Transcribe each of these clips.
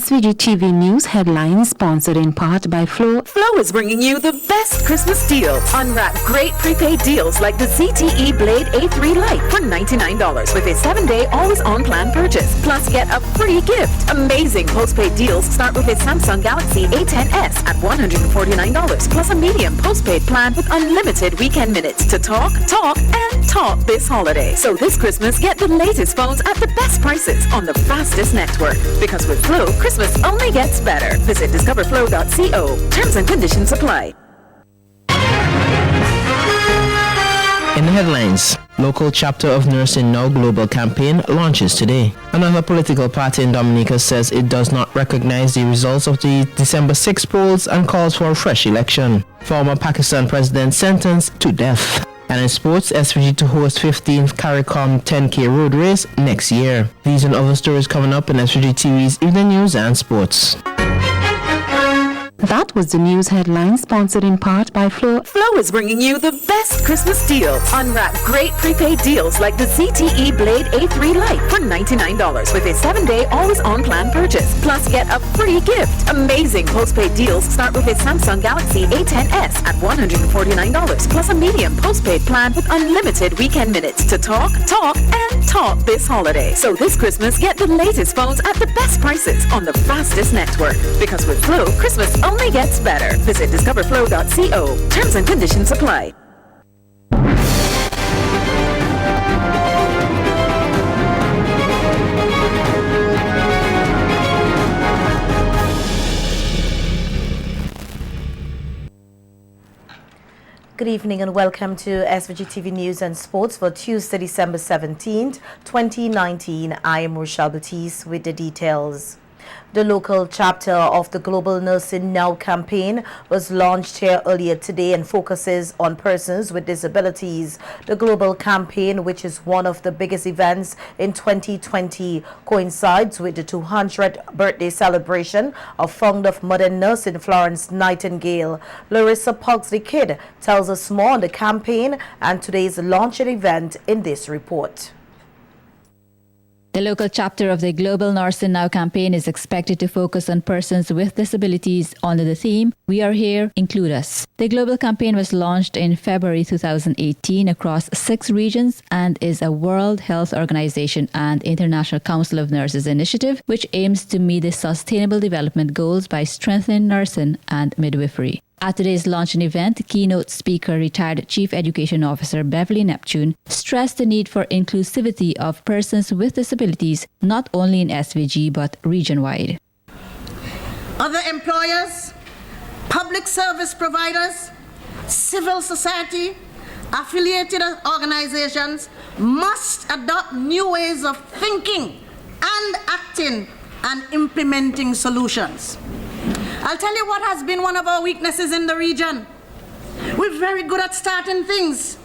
SVG-TV News headlines sponsored in part by Flow. Flow is bringing you the best Christmas deals. Unwrap great prepaid deals like the ZTE Blade A3 Lite for $99 with a 7-day always-on plan purchase. Plus, get a free gift. Amazing postpaid deals start with a Samsung Galaxy A10s at $149 plus a medium postpaid plan with unlimited weekend minutes to talk this holiday. So this Christmas, get the latest phones at the best prices on the fastest network. Because with Flow, Christmas only gets better. Visit discoverflow.co. Terms and conditions apply. In the headlines, local chapter of Nursing Now Global campaign launches today. Another political party in Dominica says it does not recognize the results of the December 6 polls and calls for a fresh election. Former Pakistan president sentenced to death. And in sports, SVG to host 15th CARICOM 10K road race next year. These and other stories coming up in SVG TV's Evening News and Sports. That was the news headline sponsored in part by Flow. Flow is bringing you the best Christmas deals. Unwrap great prepaid deals like the ZTE Blade A3 Lite for $99 with a 7-day always-on plan purchase. Plus, get a free gift. Amazing postpaid deals start with a Samsung Galaxy A10s at $149 plus a medium postpaid plan with unlimited weekend minutes to talk this holiday. So this Christmas, get the latest phones at the best prices on the fastest network. Because with Flow, Christmas only gets better. Visit discoverflow.co. Terms and conditions apply. Good evening and welcome to SVG-TV News and Sports for Tuesday, December 17th, 2019. I am Rochelle Batiste with the details. The local chapter of the Global Nursing Now campaign was launched here earlier today and focuses on persons with disabilities. The global campaign, which is one of the biggest events in 2020, coincides with the 200th birthday celebration of founder of modern nursing Florence Nightingale. Larissa Pugsley-Kidd tells us more on the campaign and today's launching event in this report. The local chapter of the Global Nursing Now campaign is expected to focus on persons with disabilities under the theme, "We Are Here, Include Us." The global campaign was launched in February 2018 across 6 regions and is a World Health Organization and International Council of Nurses initiative, which aims to meet the Sustainable Development Goals by strengthening nursing and midwifery. At today's launching event, keynote speaker, retired Chief Education Officer Beverly Neptune, stressed the need for inclusivity of persons with disabilities, not only in SVG but region-wide. Other employers, public service providers, civil society, affiliated organizations must adopt new ways of thinking and acting and implementing solutions. I'll tell you what has been one of our weaknesses in the region. We're very good at starting things,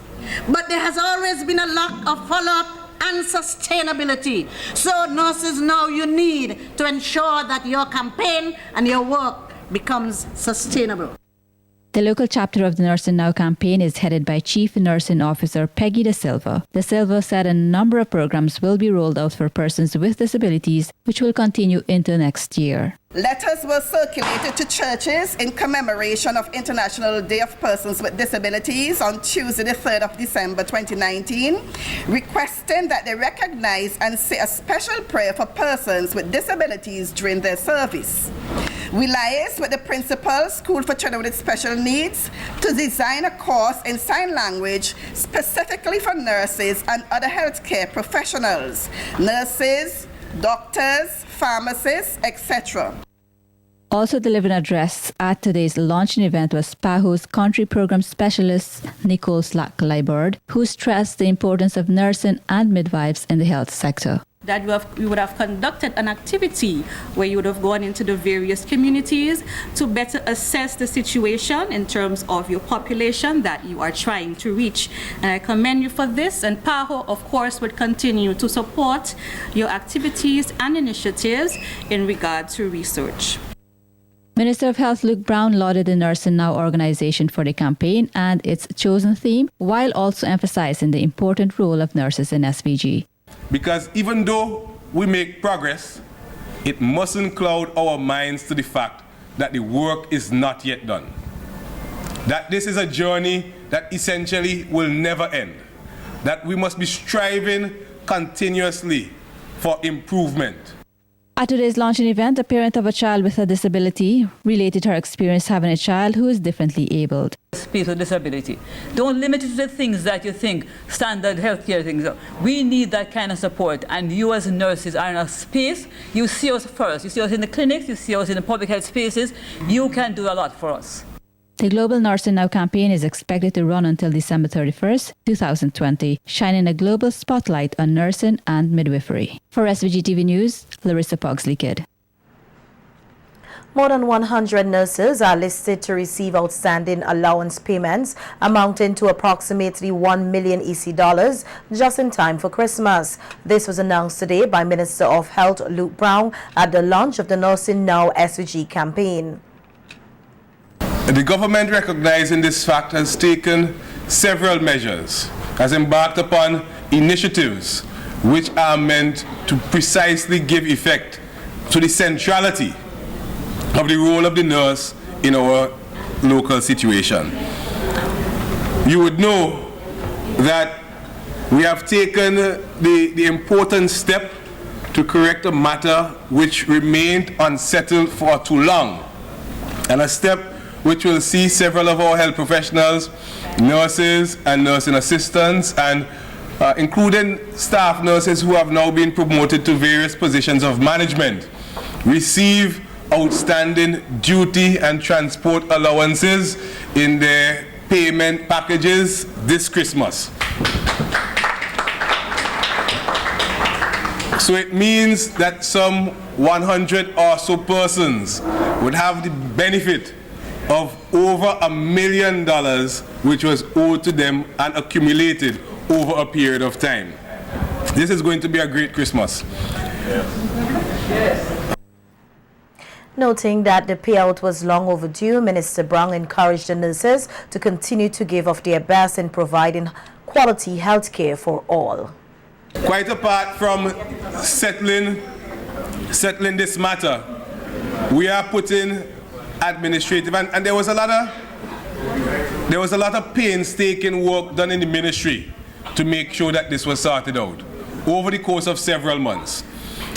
but there has always been a lack of follow-up and sustainability. So nurses, now you need to ensure that your campaign and your work becomes sustainable. The local chapter of the Nursing Now campaign is headed by Chief Nursing Officer Peggy Da Silva. Da Silva said a number of programs will be rolled out for persons with disabilities, which will continue into next year. Letters were circulated to churches in commemoration of International Day of Persons with Disabilities on Tuesday, the 3rd of December 2019, requesting that they recognize and say a special prayer for persons with disabilities during their service. We liaised with the principal, School for Children with Special Needs, to design a course in sign language specifically for nurses and other healthcare professionals, nurses, doctors, pharmacists, etc. Also delivering an address at today's launching event was PAHO's Country Program Specialist Nicole Slack-Liburd, who stressed the importance of nursing and midwives in the health sector. That you would have conducted an activity where you would have gone into the various communities to better assess the situation in terms of your population that you are trying to reach. And I commend you for this, and PAHO, of course, would continue to support your activities and initiatives in regard to research. Minister of Health Luke Brown lauded the Nursing Now organization for the campaign and its chosen theme, while also emphasizing the important role of nurses in SVG. Because even though we make progress, it mustn't cloud our minds to the fact that the work is not yet done. That this is a journey that essentially will never end. That we must be striving continuously for improvement. At today's launching event, a parent of a child with a disability related her experience having a child who is differently abled. Space of disability. Don't limit it to the things that you think standard healthcare things are. We need that kind of support, and you as nurses are in a space. You see us first. You see us in the clinics, you see us in the public health spaces. You can do a lot for us. The Global Nursing Now campaign is expected to run until December 31st, 2020, shining a global spotlight on nursing and midwifery. For SVG-TV News, Larissa Pogsley-Kidd. More than 100 nurses are listed to receive outstanding allowance payments amounting to approximately $1 million EC just in time for Christmas. This was announced today by Minister of Health Luke Brown at the launch of the Nursing Now SVG campaign. The government, recognizing this fact, has taken several measures, has embarked upon initiatives which are meant to precisely give effect to the centrality of the role of the nurse in our local situation. You would know that we have taken the important step to correct a matter which remained unsettled for too long, and a step which will see several of our health professionals, nurses and nursing assistants, and including staff nurses who have now been promoted to various positions of management, receive outstanding duty and transport allowances in their payment packages this Christmas. So it means that some 100 or so persons would have the benefit of over $1 million which was owed to them and accumulated over a period of time. This is going to be a great Christmas. Noting that the payout was long overdue, Minister Brown encouraged the nurses to continue to give of their best in providing quality health care for all. Quite apart from settling this matter, we are putting administrative, and there was a lot of painstaking work done in the ministry to make sure that this was sorted out over the course of several months.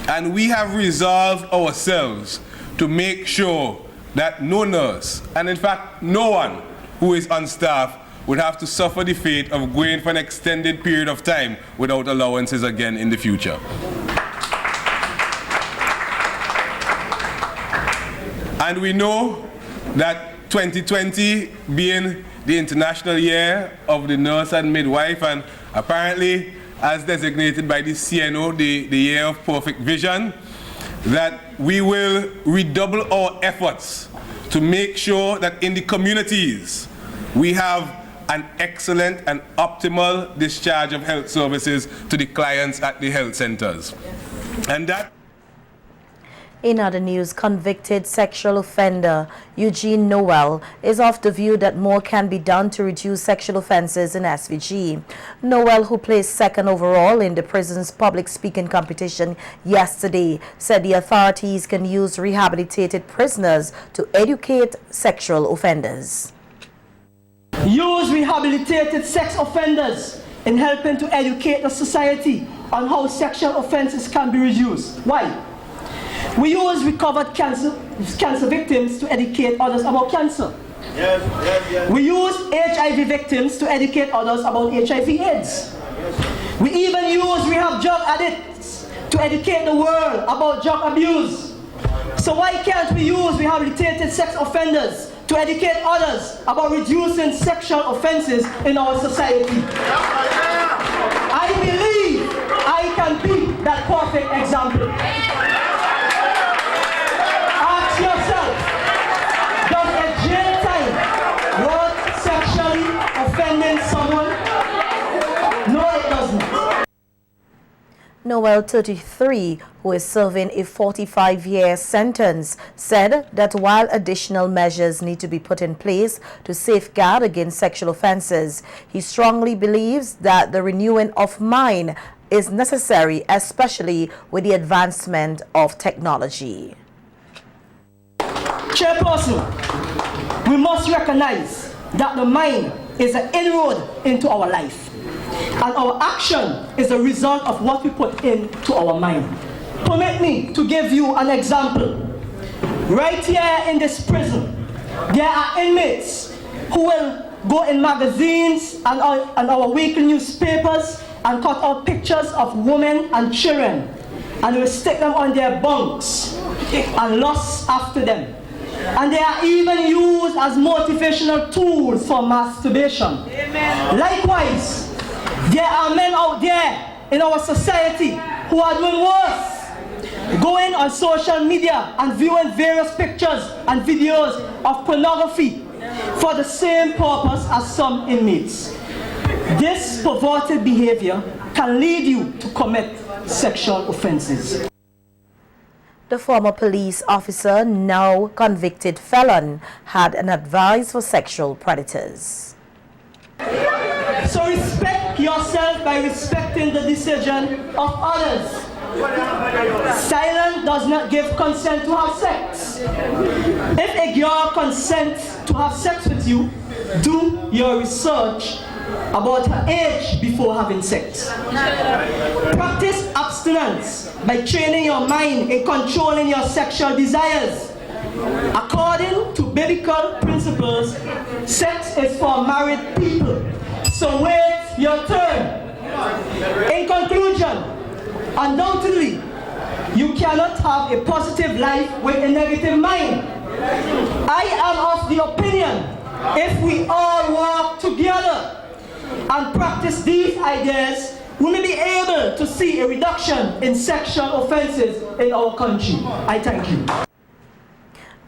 And we have resolved ourselves to make sure that no nurse, and in fact no one who is on staff, would have to suffer the fate of going for an extended period of time without allowances again in the future. And we know that 2020 being the International Year of the Nurse and Midwife, and apparently as designated by the CNO, the Year of Perfect Vision, that we will redouble our efforts to make sure that in the communities we have an excellent and optimal discharge of health services to the clients at the health centers. And that In other news, convicted sexual offender Eugene Noel is of the view that more can be done to reduce sexual offenses in SVG. Noel, who placed second overall in the prison's public speaking competition yesterday, said the authorities can use rehabilitated prisoners to educate sexual offenders. Use rehabilitated sex offenders in helping to educate the society on how sexual offenses can be reduced. Why? We use recovered cancer victims to educate others about cancer. We use HIV victims to educate others about HIV/AIDS. We even use rehab drug addicts to educate the world about drug abuse. So why can't we use rehabilitated sex offenders to educate others about reducing sexual offenses in our society? I believe I can be that perfect example. Ask yourself, does a jail time worth sexually offending someone? No, it doesn't. Noel, 33, who is serving a 45-year sentence, said that while additional measures need to be put in place to safeguard against sexual offenses, he strongly believes that the renewing of mind is necessary, especially with the advancement of technology. Chairperson, we must recognize that the mind is an inroad into our life, and our action is a result of what we put into our mind. Permit me to give you an example. Right here in this prison, there are inmates who will go in magazines and our weekly newspapers and cut out pictures of women and children, and will stick them on their bunks and lust after them. And they are even used as motivational tools for masturbation. Amen. Likewise, there are men out there in our society who are doing worse, going on social media and viewing various pictures and videos of pornography for the same purpose as some inmates. This perverted behavior can lead you to commit sexual offenses. The former police officer, now convicted felon, had an advice for sexual predators. So respect yourself by respecting the decision of others. Silence does not give consent to have sex. If a girl consents to have sex with you, do your research about her age before having sex. Practice abstinence by training your mind in controlling your sexual desires. According to biblical principles, sex is for married people. So wait your turn. In conclusion, undoubtedly, you cannot have a positive life with a negative mind. I am of the opinion, if we all work together and practice these ideas, we may be able to see a reduction in sexual offenses in our country. I thank you.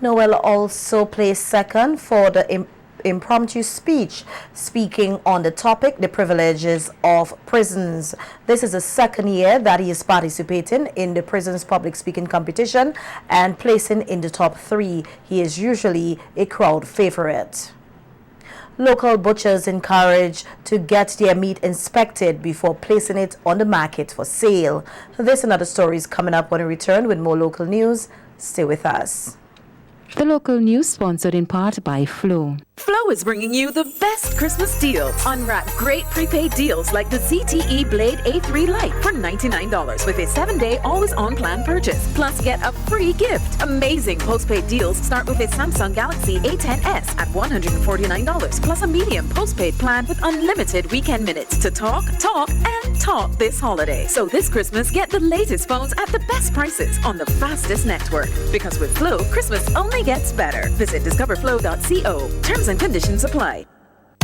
Noel also placed second for the impromptu speech, speaking on the topic, the privileges of prisons. This is the second year that he is participating in the prison's public speaking competition and placing in the top 3. He is usually a crowd favorite. Local butchers encouraged to get their meat inspected before placing it on the market for sale. This and other stories coming up when we return with more local news. Stay with us. The local news sponsored in part by Flow. Flow is bringing you the best Christmas deals. Unwrap great prepaid deals like the ZTE Blade A3 Lite for $99 with a 7-day always-on plan purchase. Plus, get a free gift. Amazing postpaid deals start with a Samsung Galaxy A10s at $149 plus a medium postpaid plan with unlimited weekend minutes to talk this holiday. So this Christmas, get the latest phones at the best prices on the fastest network. Because with Flow, Christmas only gets better. Visit discoverflow.co. Terms and conditions apply.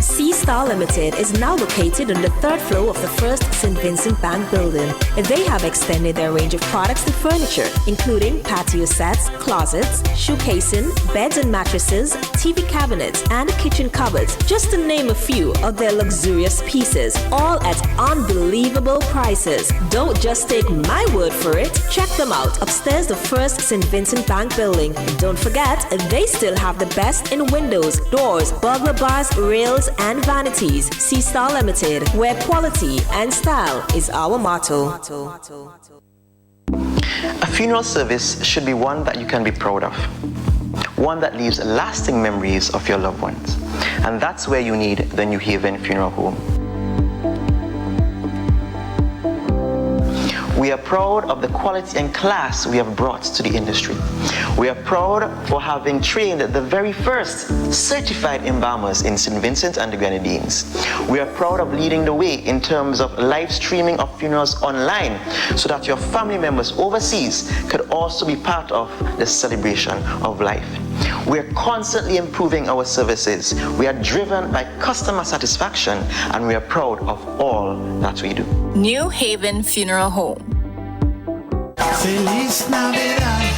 C-Star Limited is now located on the 3rd floor of the First St. Vincent Bank building. They have extended their range of products to furniture, including patio sets, closets, shoe casing, beds and mattresses, TV cabinets, and kitchen cupboards, just to name a few of their luxurious pieces, all at unbelievable prices. Don't just take my word for it. Check them out upstairs the First St. Vincent Bank building. Don't forget, they still have the best in windows, doors, burglar bars, rails, and vanities. C-Star Limited, where quality and style is our motto. A funeral service should be one that you can be proud of, one that leaves lasting memories of your loved ones, and that's where you need the New Haven Funeral Home. We are proud of the quality and class we have brought to the industry. We are proud for having trained the very first certified embalmers in St. Vincent and the Grenadines. We are proud of leading the way in terms of live streaming of funerals online so that your family members overseas could also be part of the celebration of life. We are constantly improving our services. We are driven by customer satisfaction, and we are proud of all that we do. New Haven Funeral Home. Feliz Navidad.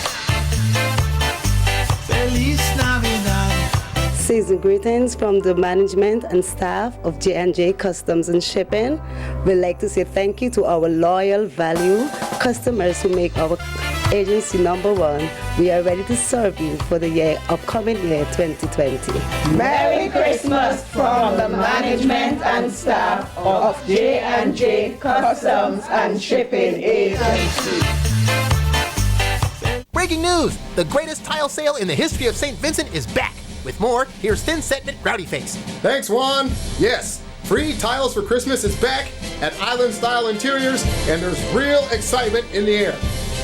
Feliz Navidad. Season greetings from the management and staff of J&J Customs and Shipping. We'd like to say thank you to our loyal, valued customers who make our Agency number 1, we are ready to serve you for the upcoming year 2020. Merry Christmas from the management and staff of J&J Customs and Shipping Agency. Breaking news! The greatest tile sale in the history of St. Vincent is back. With more, here's Thin Set Rowdy Face. Thanks, Juan. Yes, free tiles for Christmas is back at Island Style Interiors, and there's real excitement in the air.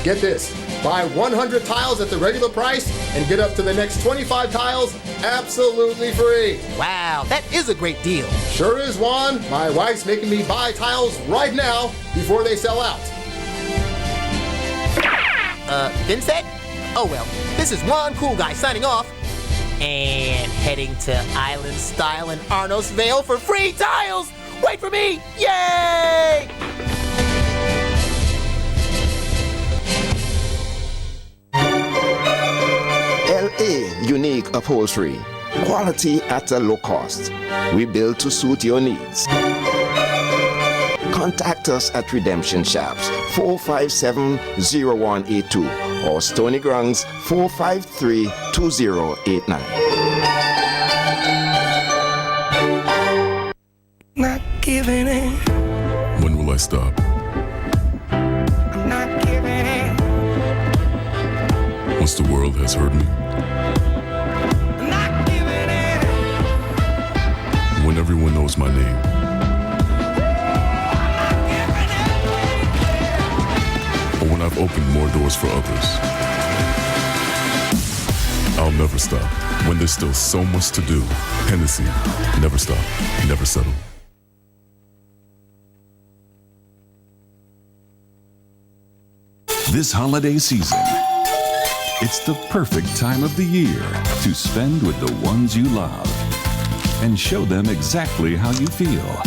Get this, buy 100 tiles at the regular price and get up to the next 25 tiles absolutely free. Wow, that is a great deal. Sure is, Juan. My wife's making me buy tiles right now before they sell out. Vincent? Oh well, this is Juan Cool Guy signing off and heading to Island Style in Arnos Vale for free tiles! Wait for me! Yay! LA Unique Upholstery. Quality at a low cost. We build to suit your needs. Contact us at Redemption Shops 457-0182 or Stony Grungs 453-2089. Not giving in. When will I stop? I'm not giving in. Once the world has hurt me. I'm not giving in. When everyone knows my name. Or when I've opened more doors for others. I'll never stop. When there's still so much to do. Hennessy, never stop, never settle. This holiday season, it's the perfect time of the year to spend with the ones you love and show them exactly how you feel.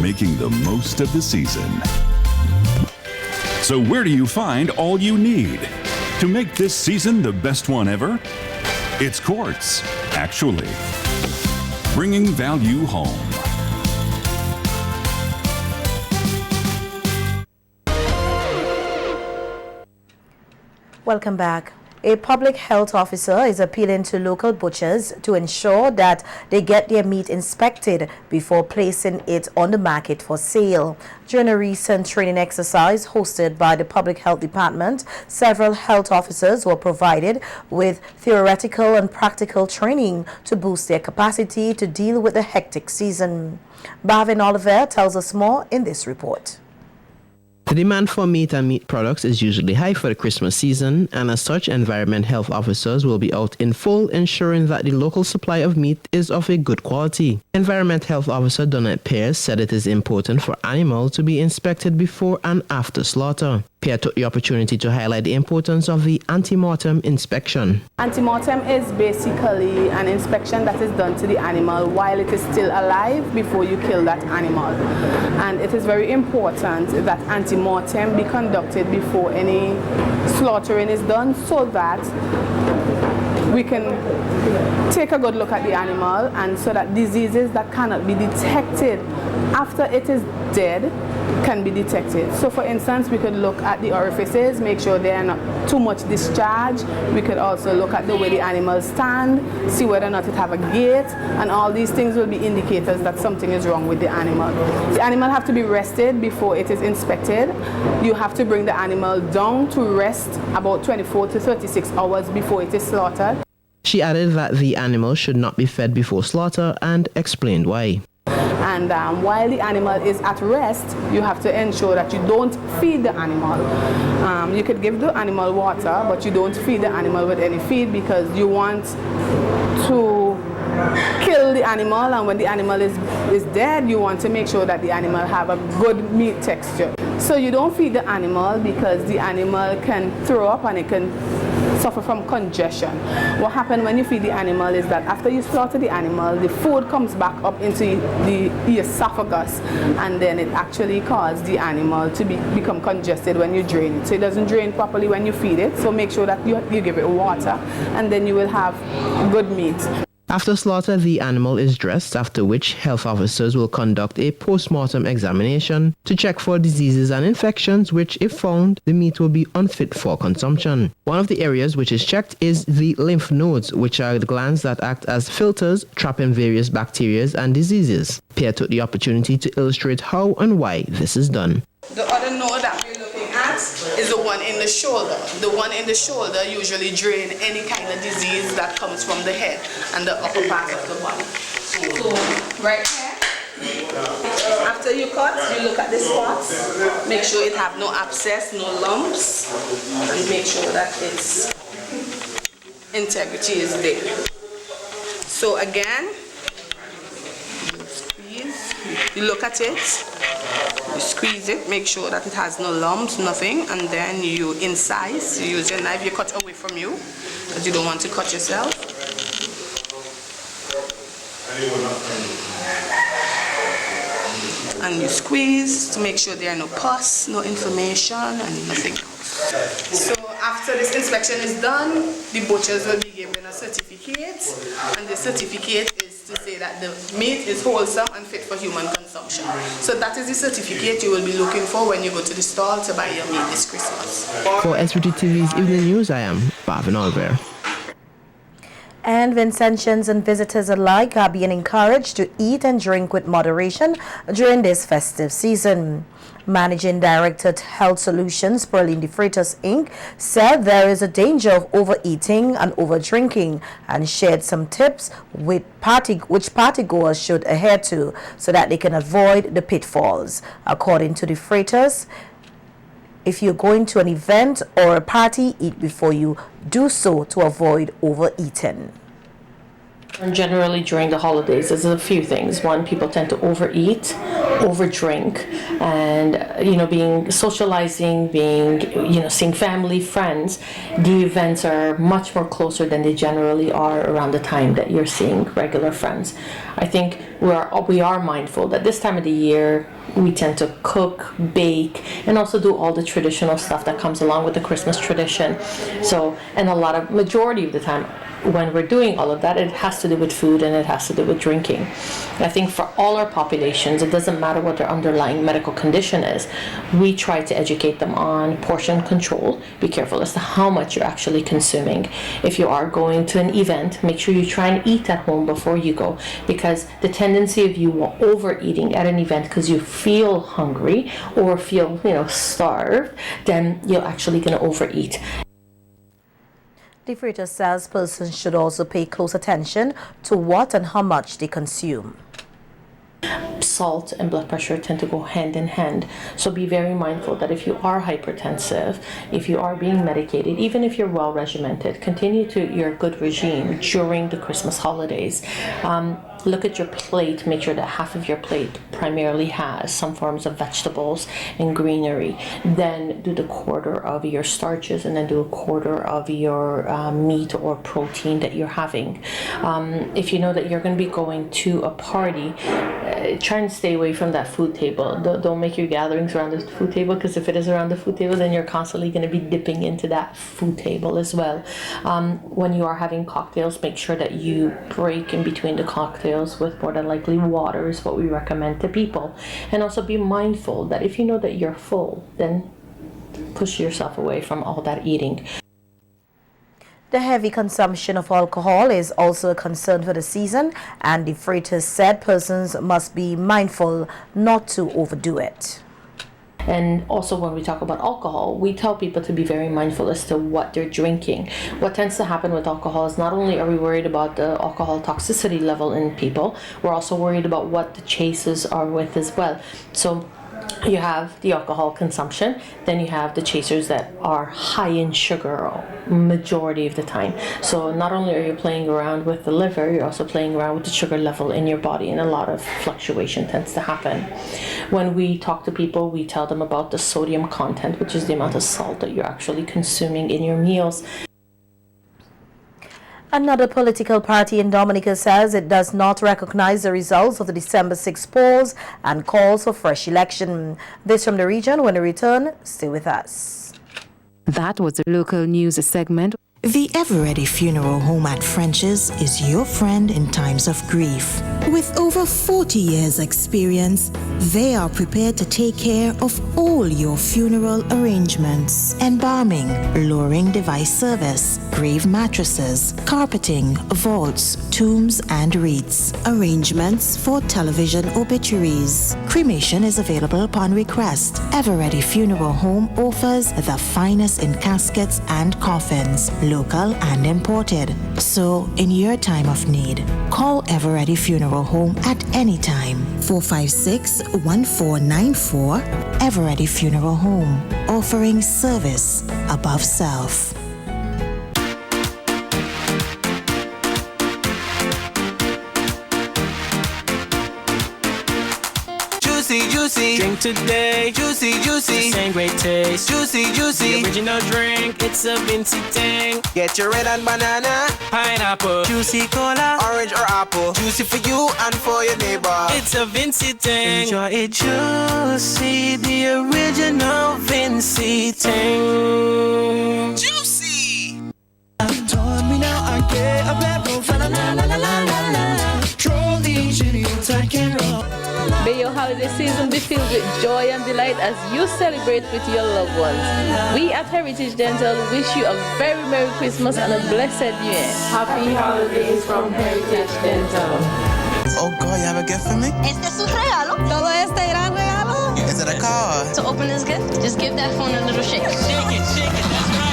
Making the most of the season. So where do you find all you need to make this season the best one ever? It's Quartz, actually. Bringing value home. Welcome back. A public health officer is appealing to local butchers to ensure that they get their meat inspected before placing it on the market for sale. During a recent training exercise hosted by the Public Health Department, several health officers were provided with theoretical and practical training to boost their capacity to deal with the hectic season. Bhavin Oliver tells us more in this report. The demand for meat and meat products is usually high for the Christmas season, and as such, environment health officers will be out in full ensuring that the local supply of meat is of a good quality. Environment health officer Donette Pierce said it is important for animals to be inspected before and after slaughter. Pierre took the opportunity to highlight the importance of the ante-mortem inspection. Ante-mortem is basically an inspection that is done to the animal while it is still alive before you kill that animal. And it is very important that ante-mortem be conducted before any slaughtering is done so that we can take a good look at the animal and so that diseases that cannot be detected after it is dead can be detected. So for instance, we could look at the orifices, make sure they are not too much discharge. We could also look at the way the animals stand, see whether or not it have a gait, and all these things will be indicators that something is wrong with the animal. The animal have to be rested before it is inspected. You have to bring the animal down to rest about 24 to 36 hours before it is slaughtered. She added that the animal should not be fed before slaughter and explained why. And while the animal is at rest, you have to ensure that you don't feed the animal. You could give the animal water, but you don't feed the animal with any feed because you want to kill the animal, and when the animal is dead, you want to make sure that the animal have a good meat texture. So you don't feed the animal because the animal can throw up and it can suffer from congestion. What happens when you feed the animal is that after you slaughter the animal, the food comes back up into the esophagus, and then it actually causes the animal to become congested when you drain it. So it doesn't drain properly when you feed it, so make sure that you give it water, and then you will have good meat. After slaughter, the animal is dressed, after which health officers will conduct a post-mortem examination to check for diseases and infections, which, if found, the meat will be unfit for consumption. One of the areas which is checked is the lymph nodes, which are the glands that act as filters, trapping various bacteria and diseases. Pierre took the opportunity to illustrate how and why this is done. The other node that we're looking at is the one in the shoulder. The one in the shoulder usually drain any kind of disease that comes from the head and the upper part of the body. So right here, after you cut, you look at the spots, make sure it have no abscess, no lumps, and make sure that its integrity is there. So again, you look at it, you squeeze it, make sure that it has no lumps, nothing, and then you incise, you use your knife, you cut away from you, because you don't want to cut yourself. And you squeeze to make sure there are no pus, no inflammation, and nothing else. So after this inspection is done, the butchers will be given a certificate, and the certificate is to say that the meat is wholesome and fit for human consumption. So that is the certificate you will be looking for when you go to the stall to buy your meat this Christmas. For SVG-TV's Evening News, I am Marvin Oliver. And Vincentians and visitors alike are being encouraged to eat and drink with moderation during this festive season. Managing Director at Health Solutions, Pearline De Freitas Inc., said there is a danger of overeating and overdrinking and shared some tips which partygoers should adhere to so that they can avoid the pitfalls. According to De Freitas, if you're going to an event or a party, eat before you do so to avoid overeating. And generally during the holidays, there's a few things. One, people tend to overeat, overdrink, and being socializing, seeing family, friends. The events are much more closer than they generally are around the time that you're seeing regular friends. I think we are mindful that this time of the year we tend to cook, bake, and also do all the traditional stuff that comes along with the Christmas tradition. So, and majority of the time, when we're doing all of that, it has to do with food and it has to do with drinking. I think for all our populations, it doesn't matter what their underlying medical condition is, we try to educate them on portion control. Be careful as to how much you're actually consuming. If you are going to an event, make sure you try and eat at home before you go, because the tendency of you overeating at an event because you feel hungry or feel starved, then you're actually going to overeat. De Freitas says persons should also pay close attention to what and how much they consume. Salt and blood pressure tend to go hand in hand. So be very mindful that if you are hypertensive, if you are being medicated, even if you're well regimented, continue to your good regime during the Christmas holidays. Look at your plate, make sure that half of your plate primarily has some forms of vegetables and greenery. Then do the quarter of your starches and then do a quarter of your meat or protein that you're having. If you know that you're going to be going to a party, try and stay away from that food table. Don't make your gatherings around the food table, because if it is around the food table, then you're constantly going to be dipping into that food table as well. When you are having cocktails, make sure that you break in between the cocktails with more than likely water is what we recommend to people. And also be mindful that if you know that you're full, then push yourself away from all that eating. The heavy consumption of alcohol is also a concern for the season, and De Freitas said persons must be mindful not to overdo it. And also when we talk about alcohol, we tell people to be very mindful as to what they're drinking. What tends to happen with alcohol is not only are we worried about the alcohol toxicity level in people, we're also worried about what the chasers are with as well. So you have the alcohol consumption, then you have the chasers that are high in sugar majority of the time. So not only are you playing around with the liver, you're also playing around with the sugar level in your body, and a lot of fluctuation tends to happen. When we talk to people, we tell them about the sodium content, which is the amount of salt that you're actually consuming in your meals. Another political party in Dominica says it does not recognize the results of the December 6 polls and calls for fresh election. This from the region. When we return, stay with us. That was the local news segment. The Ever-Ready Funeral Home at French's is your friend in times of grief. With over 40 years' experience, they are prepared to take care of all your funeral arrangements. Embalming, lowering device service, grave mattresses, carpeting, vaults, tombs and wreaths. Arrangements for television obituaries. Cremation is available upon request. Ever-Ready Funeral Home offers the finest in caskets and coffins, local and imported. So, in your time of need, call Ever-Ready Funeral Home at any time. 456-1494. Ever-Ready Funeral Home, offering service above self. Juicy, juicy, drink today. Juicy, juicy, same great taste. Juicy, juicy, the original drink. It's a Vinci thing. Get your red and banana, pineapple, juicy cola, orange or apple. Juicy for you and for your neighbor. It's a Vinci thing. Enjoy it juicy, the original Vinci thing. Juicy. Told me now I get a bad profile. La la la la la la. Troll the idiots I can roll. May your holiday season be filled with joy and delight as you celebrate with your loved ones. We at Heritage Dental wish you a very Merry Christmas and a blessed New Year. Happy holidays from Heritage Dental. Oh God, you have a gift for me? Este es su regalo. Todo este gran regalo. Is it a card? To open this gift, just give that phone a little shake. Shake it, that's right.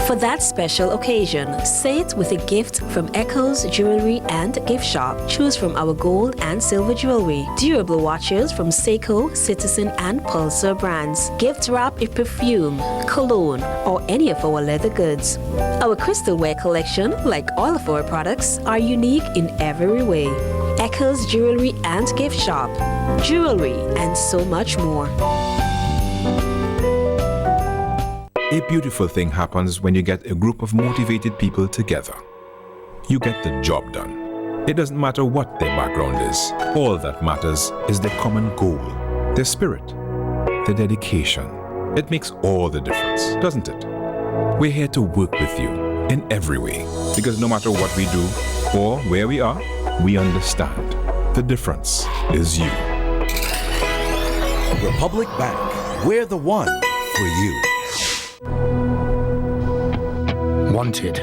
For that special occasion, say it with a gift from Echoes Jewelry and Gift Shop. Choose from our gold and silver jewelry, durable watches from Seiko, Citizen and Pulsar brands. Gift wrap a perfume, cologne, or any of our leather goods. Our crystalware collection, like all of our products, are unique in every way. Echoes Jewelry and Gift Shop. Jewelry and so much more. A beautiful thing happens when you get a group of motivated people together. You get the job done. It doesn't matter what their background is. All that matters is their common goal, their spirit, their dedication. It makes all the difference, doesn't it? We're here to work with you in every way, because no matter what we do or where we are, we understand the difference is you. Republic Bank, we're the one for you. Wanted,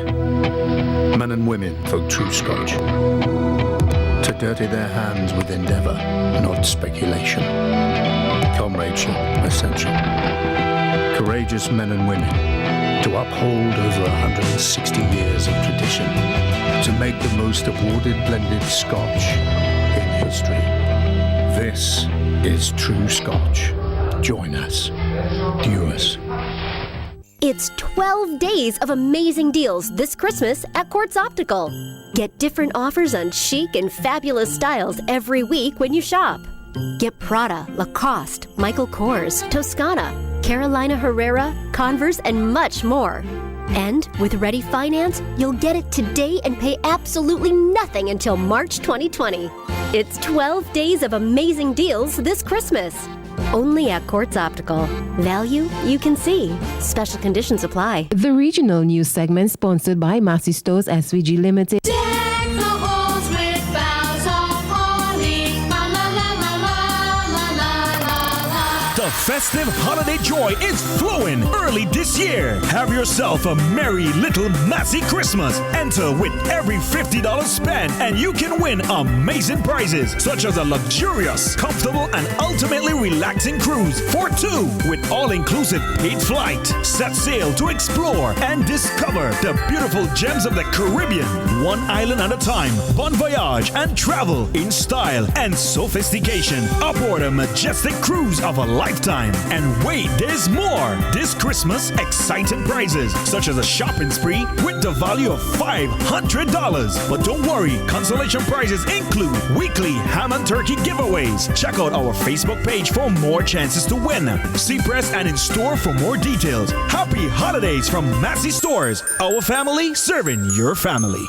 men and women for true Scotch, to dirty their hands with endeavour, not speculation. Comradeship essential. Courageous men and women to uphold over 160 years of tradition, to make the most awarded blended Scotch in history. This is true Scotch. Join us. Do us. It's 12 days of amazing deals this Christmas at Quartz Optical. Get different offers on chic and fabulous styles every week when you shop. Get Prada, Lacoste, Michael Kors, Toscana, Carolina Herrera, Converse, and much more. And with Ready Finance, you'll get it today and pay absolutely nothing until March 2020. It's 12 days of amazing deals this Christmas. Only at Quartz Optical. Value you can see. Special conditions apply. The regional news segment sponsored by Massey Stores SVG Limited. The festive holiday joy is flowing early this year. Have yourself a merry little Massey Christmas. Enter with every $50 spent and you can win amazing prizes such as a luxurious, comfortable and ultimately relaxing cruise for two with all-inclusive paid flight. Set sail to explore and discover the beautiful gems of the Caribbean. One island at a time. Bon voyage and travel in style and sophistication aboard a majestic cruise of a lifetime. time. And wait, there's more. This Christmas, exciting prizes, such as a shopping spree with the value of $500. But don't worry, consolation prizes include weekly ham and turkey giveaways. Check out our Facebook page for more chances to win. See press and in store for more details. Happy holidays from Massey Stores. Our family serving your family.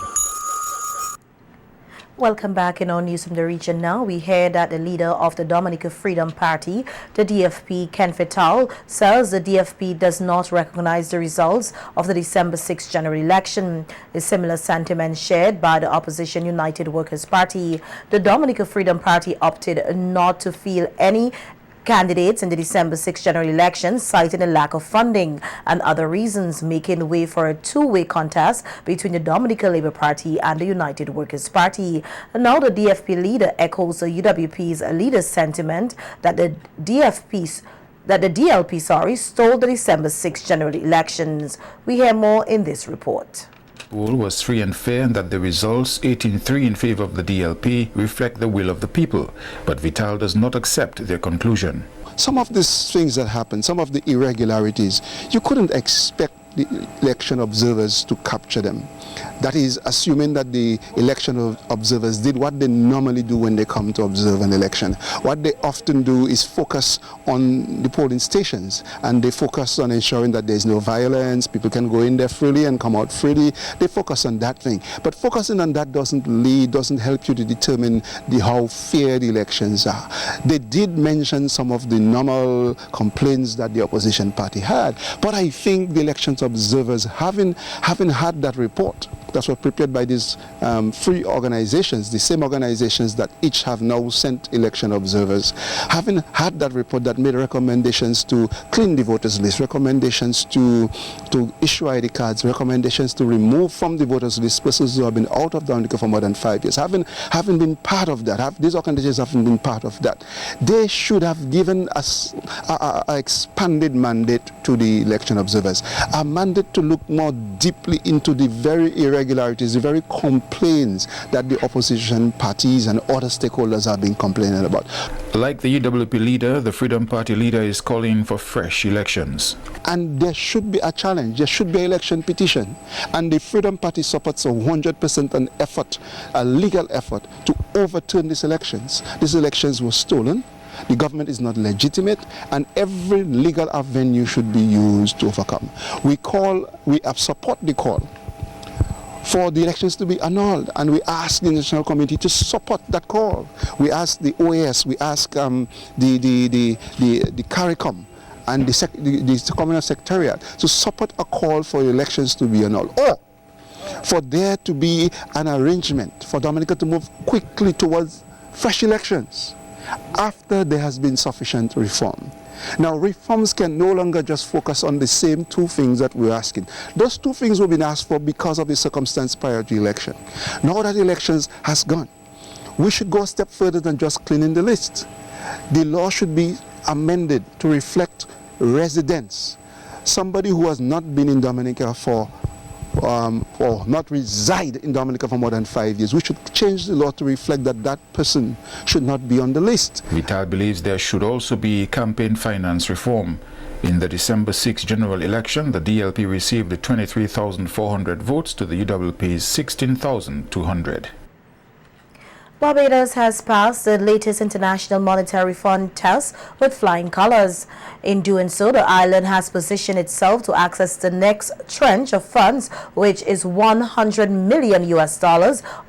Welcome back in our news from the region now. We hear that the leader of the Dominica Freedom Party, the DFP, Ken Fatal, says the DFP does not recognize the results of the December 6th general election. A similar sentiment shared by the opposition United Workers' Party. The Dominica Freedom Party opted not to field any candidates in the December 6th general election, citing a lack of funding and other reasons, making way for a two-way contest between the Dominica Labour Party and the United Workers' Party. And now the DFP leader echoes the UWP's leader's sentiment that the DLP stole the December 6th general elections. We hear more in this report. Poll was free and fair, and that the results, 18-3 in favor of the DLP, reflect the will of the people. But Vital does not accept their conclusion. Some of these things that happened, some of the irregularities, you couldn't expect the election observers to capture them. That is, assuming that the election observers did what they normally do when they come to observe an election. What they often do is focus on the polling stations, and they focus on ensuring that there's no violence, people can go in there freely and come out freely. They focus on that thing. But focusing on that doesn't help you to determine how fair the elections are. They did mention some of the normal complaints that the opposition party had, but I think the elections observers, having had that report that were prepared by these free organizations, the same organizations that each have now sent election observers, having had that report that made recommendations to clean the voters list, recommendations to issue ID cards, recommendations to remove from the voters list persons who have been out of Dominica for more than 5 years, having been part of that, these organizations haven't been part of that, they should have given us an expanded mandate to the election observers, a mandate to look more deeply into the very irregularities, the very complaints that the opposition parties and other stakeholders have been complaining about. Like the UWP leader, the Freedom Party leader is calling for fresh elections. And there should be a challenge, there should be an election petition. And the Freedom Party supports 100% an effort, a legal effort, to overturn these elections. These elections were stolen. The government is not legitimate, and every legal avenue should be used to overcome. We support the call for the elections to be annulled, and we ask the National Committee to support that call. We ask the OAS, we ask the CARICOM and the Communal Secretariat to support a call for elections to be annulled, or for there to be an arrangement for Dominica to move quickly towards fresh elections after there has been sufficient reform. Now, reforms can no longer just focus on the same two things that we're asking. Those two things were being asked for because of the circumstance prior to the election. Now that elections has gone, we should go a step further than just cleaning the list. The law should be amended to reflect residents. Somebody who has not been in Dominica or not reside in Dominica for more than 5 years. We should change the law to reflect that that person should not be on the list. Vital believes there should also be campaign finance reform. In the December 6 general election, the DLP received 23,400 votes to the UWP's 16,200. Barbados has passed the latest International Monetary Fund test with flying colors. In doing so, the island has positioned itself to access the next tranche of funds, which is $100 million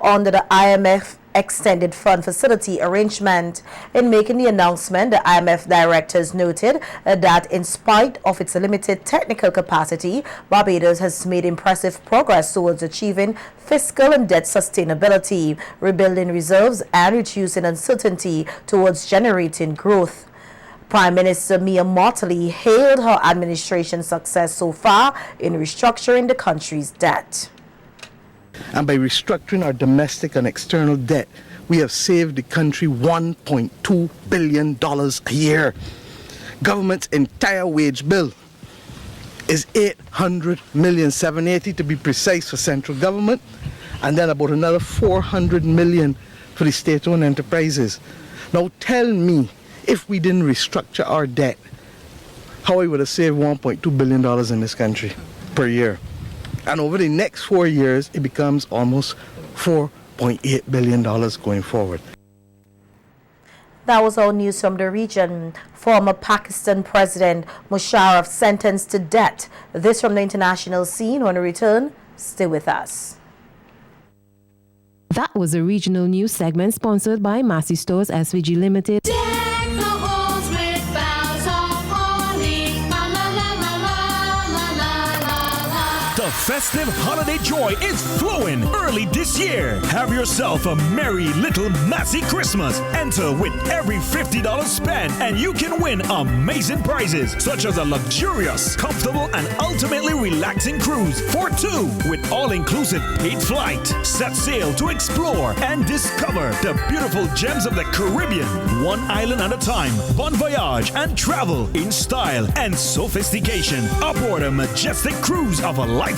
under the IMF Extended Fund Facility arrangement. In making the announcement, the IMF directors noted that in spite of its limited technical capacity, Barbados has made impressive progress towards achieving fiscal and debt sustainability, rebuilding reserves, and reducing uncertainty towards generating growth. Prime Minister Mia Mottley hailed her administration's success so far in restructuring the country's debt. And by restructuring our domestic and external debt, we have saved the country $1.2 billion a year. Government's entire wage bill is $800,780,000 to be precise for central government, and then about another $400 million for the state-owned enterprises. Now tell me, if we didn't restructure our debt, how we would have saved $1.2 billion in this country per year. And over the next 4 years, it becomes almost $4.8 billion going forward. That was all news from the region. Former Pakistan President Musharraf sentenced to death. This from the international scene. When we return, stay with us. That was a regional news segment sponsored by Massey Stores SVG Limited. The festive holiday joy is flowing early this year. Have yourself a merry little Massey Christmas. Enter with every $50 spent and you can win amazing prizes such as a luxurious, comfortable and ultimately relaxing cruise for two with all-inclusive paid flight. Set sail to explore and discover the beautiful gems of the Caribbean, one island at a time. Bon voyage and travel in style and sophistication aboard a majestic cruise of a lifetime.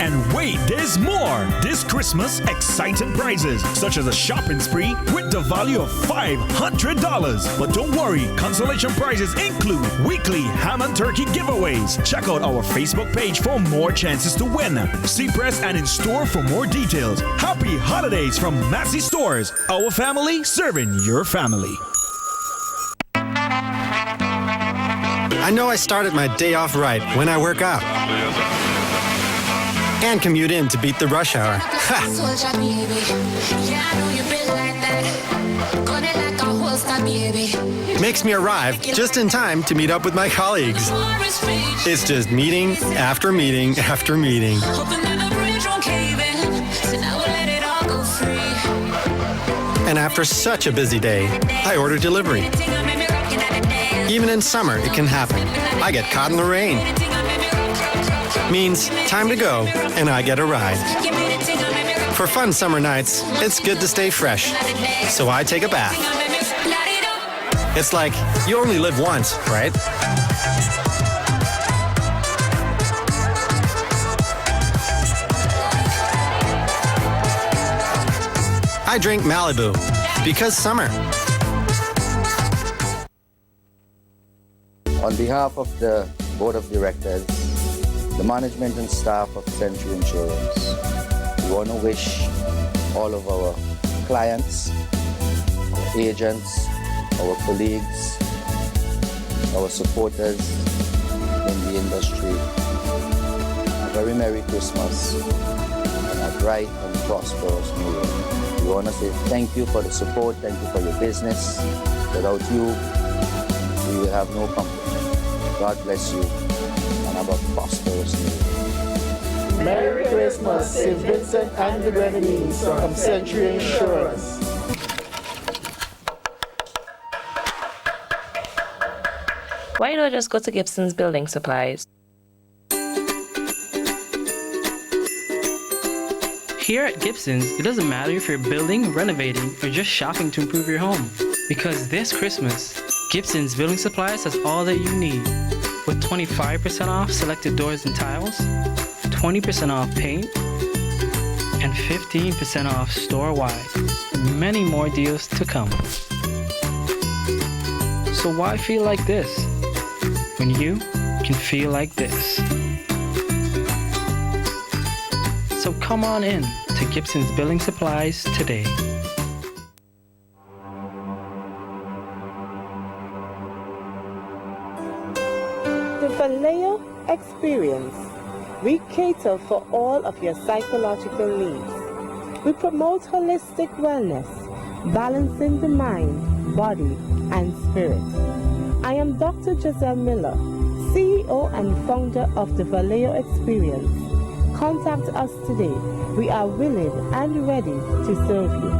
And wait, there's more. This Christmas, exciting prizes such as a shopping spree with the value of $500. But don't worry, consolation prizes include weekly ham and turkey giveaways. Check out our Facebook page for more chances to win. See press and in store for more details. Happy holidays from Massey Stores. Our family serving your family. I know I started my day off right when I work out and commute in to beat the rush hour. Makes me arrive just in time to meet up with my colleagues. It's just meeting after meeting after meeting. And after such a busy day, I order delivery. Even in summer, it can happen. I get caught in the rain. Means time to go, and I get a ride. For fun summer nights, it's good to stay fresh, so I take a bath. It's like you only live once, right? I drink Malibu because summer. On behalf of the Board of Directors, the management and staff of Century Insurance, we want to wish all of our clients, our agents, our colleagues, our supporters in the industry a very Merry Christmas and a bright and prosperous New Year. We want to say thank you for the support, thank you for your business. Without you, we will have no company. God bless you and have a prosperous New Year. Merry Christmas, St. Vincent and the Grenadines from Century Insurance. Why don't I just go to Gibson's Building Supplies? Here at Gibson's, it doesn't matter if you're building, renovating, or just shopping to improve your home. Because this Christmas, Gibson's Building Supplies has all that you need. With 25% off selected doors and tiles, 20% off paint, and 15% off store-wide. Many more deals to come. So why feel like this when you can feel like this? So come on in to Gibson's Building Supplies today. The Vallejo Experience. We cater for all of your psychological needs. We promote holistic wellness, balancing the mind, body, and spirit. I am Dr. Giselle Miller, CEO and founder of the Vallejo Experience. Contact us today. We are willing and ready to serve you.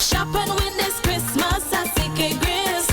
Shop and win this Christmas at CK Grills.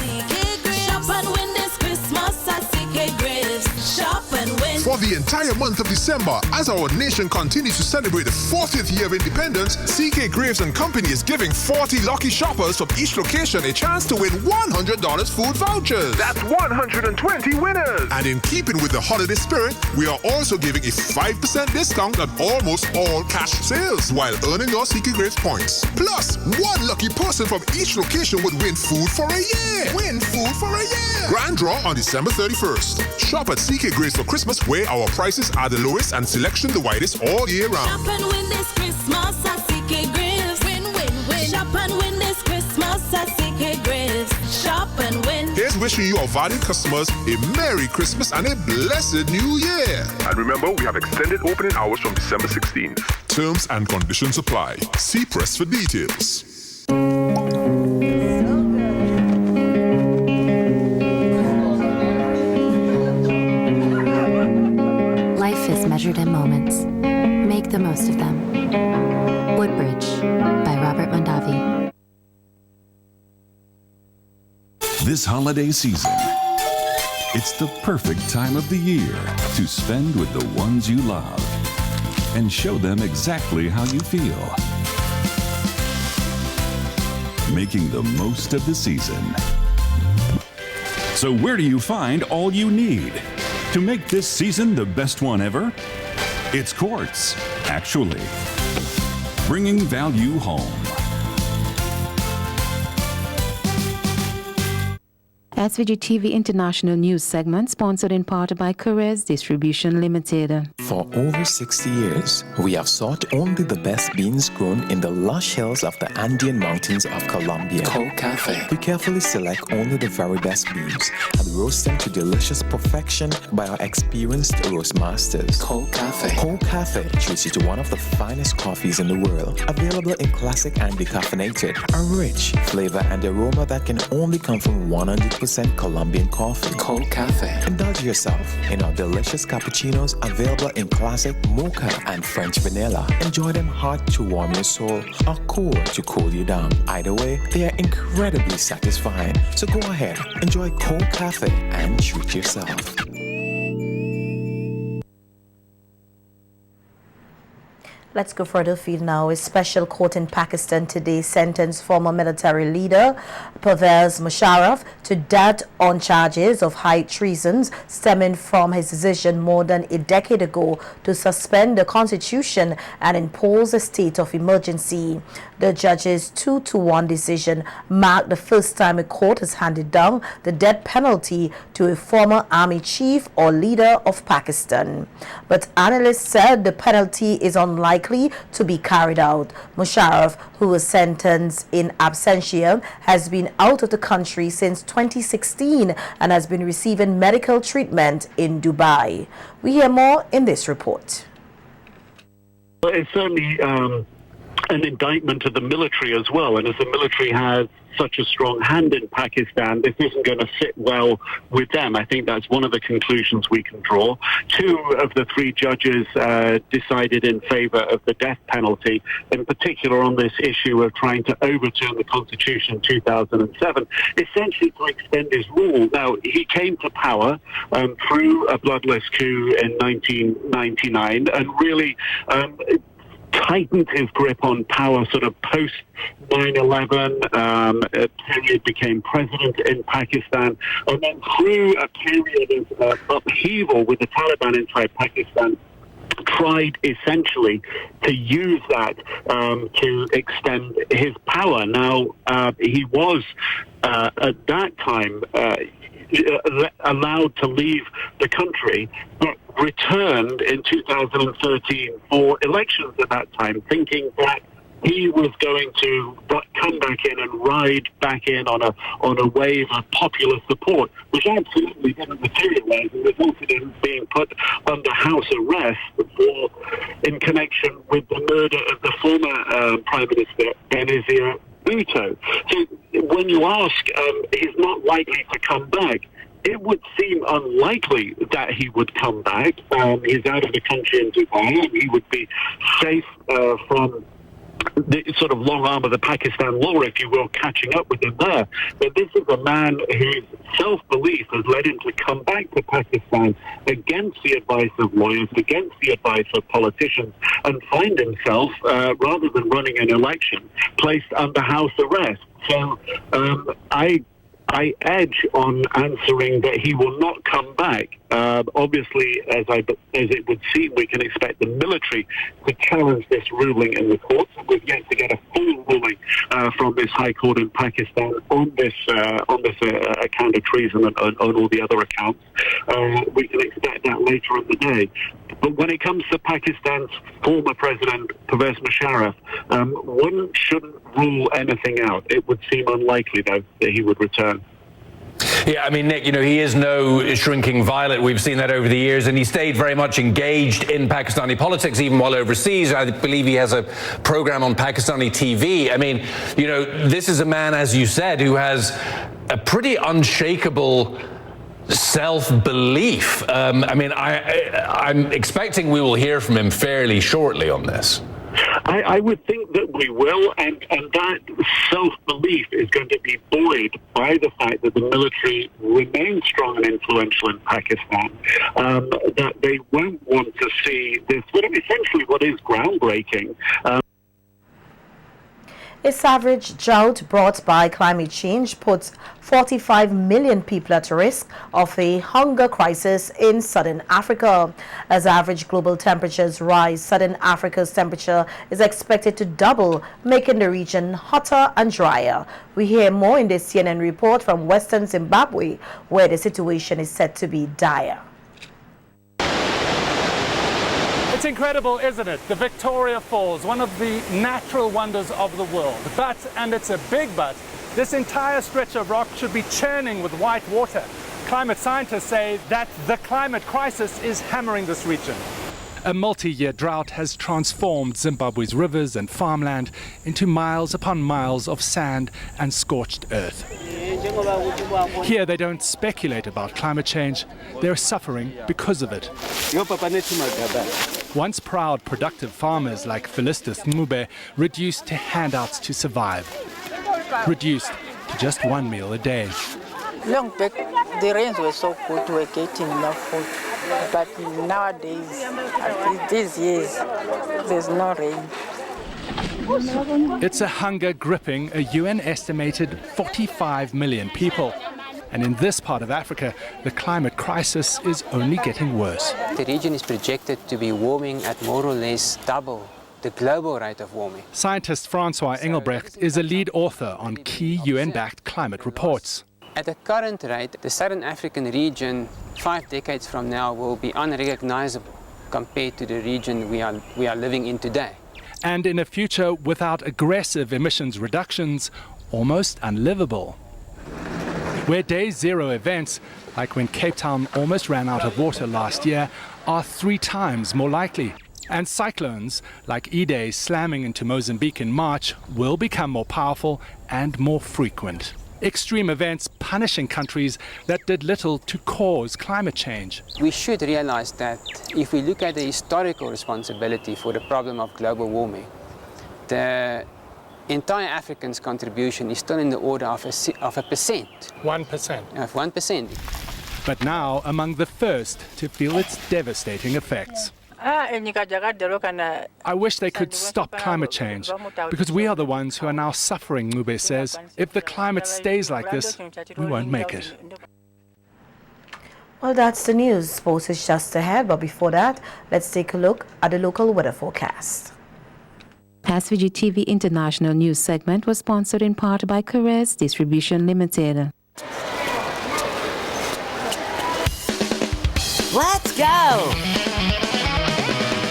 Shop and win this Christmas at CK Grills. Shop and win. For the entire month of December, As our nation continues to celebrate the 40th year of independence, CK Graves & Company is giving 40 lucky shoppers from each location a chance to win $100 food vouchers. That's 120 winners. And in keeping with the holiday spirit, we are also giving a 5% discount on almost all cash sales while earning your CK Graves points. Plus, one lucky person from each location would win food for a year. Win food for a year. Grand draw on December 31st. Shop at CK Graves for Christmas, where our prices are the lowest and selection the widest all year round. Shop and win this Christmas at CK Graves. Win, win, win. Shop and win this Christmas at CK Graves. Shop and win. Here's wishing you, our valued customers, a Merry Christmas and a blessed New Year. And remember, we have extended opening hours from December 16th. Terms and conditions apply. See press for details. Life is measured in moments. Make the most of them. Woodbridge by Robert Mondavi. This holiday season, it's the perfect time of the year to spend with the ones you love and show them exactly how you feel. Making the most of the season. So where do you find all you need to make this season the best one ever? It's Quartz, actually. Bringing value home. SVG-TV International News segment sponsored in part by Careers Distribution Limited. For over 60 years, we have sought only the best beans grown in the lush hills of the Andean mountains of Colombia. Cold Cafe. We carefully select only the very best beans and roast them to delicious perfection by our experienced roast masters. Cold Cafe. Cold Cafe treats you to one of the finest coffees in the world, available in classic and decaffeinated. A rich flavor and aroma that can only come from 100% Colombian coffee. Cold Cafe. Indulge yourself in our delicious cappuccinos available in classic mocha and French vanilla. Enjoy them hot to warm your soul or cool to cool you down. Either way, they are incredibly satisfying. So go ahead, enjoy Cold Cafe and treat yourself. Let's go further afield now. A special court in Pakistan today sentenced former military leader Pervez Musharraf to death on charges of high treason stemming from his decision more than a decade ago to suspend the constitution and impose a state of emergency. The judge's 2-1 decision marked the first time a court has handed down the death penalty to a former army chief or leader of Pakistan. But analysts said the penalty is unlikely to be carried out. Musharraf, who was sentenced in absentia, has been out of the country since 2016 and has been receiving medical treatment in Dubai. We hear more in this report. Well, it's certainly an indictment of the military as well, and as the military has such a strong hand in Pakistan, this isn't going to sit well with them. I think that's one of the conclusions we can draw. 2 of the 3 judges decided in favor of the death penalty, in particular on this issue of trying to overturn the Constitution in 2007, essentially to extend his rule. Now, he came to power through a bloodless coup in 1999 and really tightened his grip on power sort of post 9/11. He became president in Pakistan, and then through a period of upheaval with the Taliban inside Pakistan, tried essentially to use that to extend his power. Now, he was at that time allowed to leave the country, but returned in 2013 for elections at that time, thinking that he was going to come back in and ride back in on a wave of popular support, which absolutely didn't materialize and resulted in being put under house arrest in connection with the murder of the former Prime Minister Benazir Bhutto. So when you ask, he's not likely to come back, it would seem unlikely that he would come back. He's out of the country in Dubai, and he would be safe from the sort of long arm of the Pakistan law, if you will, catching up with him there. But this is a man whose self-belief has led him to come back to Pakistan against the advice of lawyers, against the advice of politicians, and find himself, rather than running an election, placed under house arrest. So I edge on answering that he will not come back. Obviously, as it would seem, we can expect the military to challenge this ruling in the courts. We've yet to get a full ruling from this High Court in Pakistan on this account of treason and on all the other accounts. We can expect that later in the day. But when it comes to Pakistan's former president, Pervez Musharraf, one shouldn't rule anything out. It would seem unlikely, though, that he would return. Yeah, I mean, Nick, he is no shrinking violet. We've seen that over the years, and he stayed very much engaged in Pakistani politics, even while overseas. I believe he has a program on Pakistani TV. I mean, this is a man, as you said, who has a pretty unshakable self-belief. I'm expecting we will hear from him fairly shortly on this. I would think that we will, and that self-belief is going to be buoyed by the fact that the military remains strong and influential in Pakistan, that they won't want to see this, essentially what is groundbreaking. A savage drought brought by climate change puts 45 million people at risk of a hunger crisis in southern Africa. As average global temperatures rise, southern Africa's temperature is expected to double, making the region hotter and drier. We hear more in this CNN report from western Zimbabwe, where the situation is said to be dire. It's incredible, isn't it? The Victoria Falls, one of the natural wonders of the world. But, and it's a big but, this entire stretch of rock should be churning with white water. Climate scientists say that the climate crisis is hammering this region. A multi-year drought has transformed Zimbabwe's rivers and farmland into miles upon miles of sand and scorched earth. Here they don't speculate about climate change, they're suffering because of it. Once proud, productive farmers like Felistus Ngube reduced to handouts to survive. Reduced to just one meal a day. Long back, the rains were so good, we were getting enough food. But nowadays, these years, there's no rain. It's a hunger gripping a UN-estimated 45 million people. And in this part of Africa, the climate crisis is only getting worse. The region is projected to be warming at more or less double the global rate of warming. Scientist Francois Engelbrecht is a lead author on key UN-backed climate reports. At the current rate, the Southern African region 5 decades from now will be unrecognizable compared to the region we are living in today. And in a future without aggressive emissions reductions, almost unlivable. Where day zero events, like when Cape Town almost ran out of water last year, are 3 times more likely. And cyclones, like Idai slamming into Mozambique in March, will become more powerful and more frequent. Extreme events punishing countries that did little to cause climate change. We should realize that if we look at the historical responsibility for the problem of global warming, the entire African's contribution is still in the order of a percent. 1%. Of 1%. But now among the first to feel its devastating effects. I wish they could stop climate change, because we are the ones who are now suffering, Ngube says. If the climate stays like this, we won't make it. Well, that's the news. Sports is just ahead, but before that, let's take a look at the local weather forecast. SVG-TV International News segment was sponsored in part by Caress Distribution Limited. Let's go!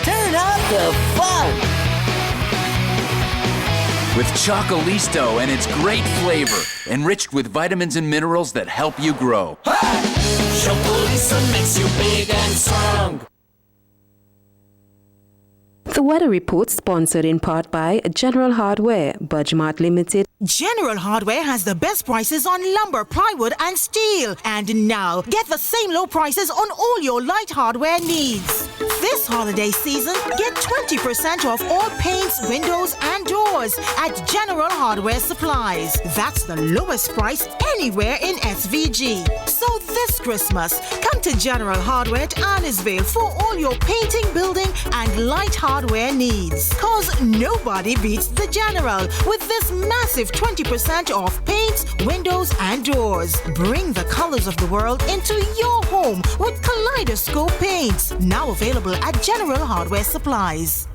Turn up the fun! With Chocolisto and its great flavor, enriched with vitamins and minerals that help you grow. Chocolisto makes you big and strong. The weather report sponsored in part by General Hardware, Budgemart Limited. General Hardware has the best prices on lumber, plywood and steel. And now, get the same low prices on all your light hardware needs. This holiday season, get 20% off all paints, windows, and doors at General Hardware Supplies. That's the lowest price anywhere in SVG. So this Christmas, come to General Hardware at Arnisvale for all your painting, building, and light hardware needs. Cause nobody beats the General with this massive 20% off paints, windows, and doors. Bring the colors of the world into your home with Kaleidoscope paints. Now available at General Hardware Supplies.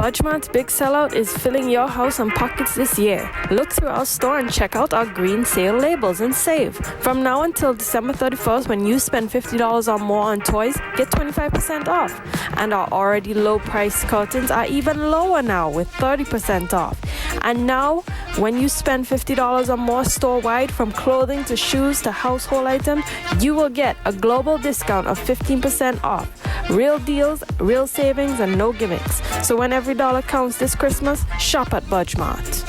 Budgemart's big sellout is filling your house and pockets this year. Look through our store and check out our green sale labels and save. From now until December 31st, when you spend $50 or more on toys, get 25% off. And our already low price curtains are even lower now with 30% off. And now, when you spend $50 or more store-wide, from clothing to shoes to household items, you will get a global discount of 15% off. Real deals, real savings, and no gimmicks. So when every dollar counts this Christmas, shop at Budgemart.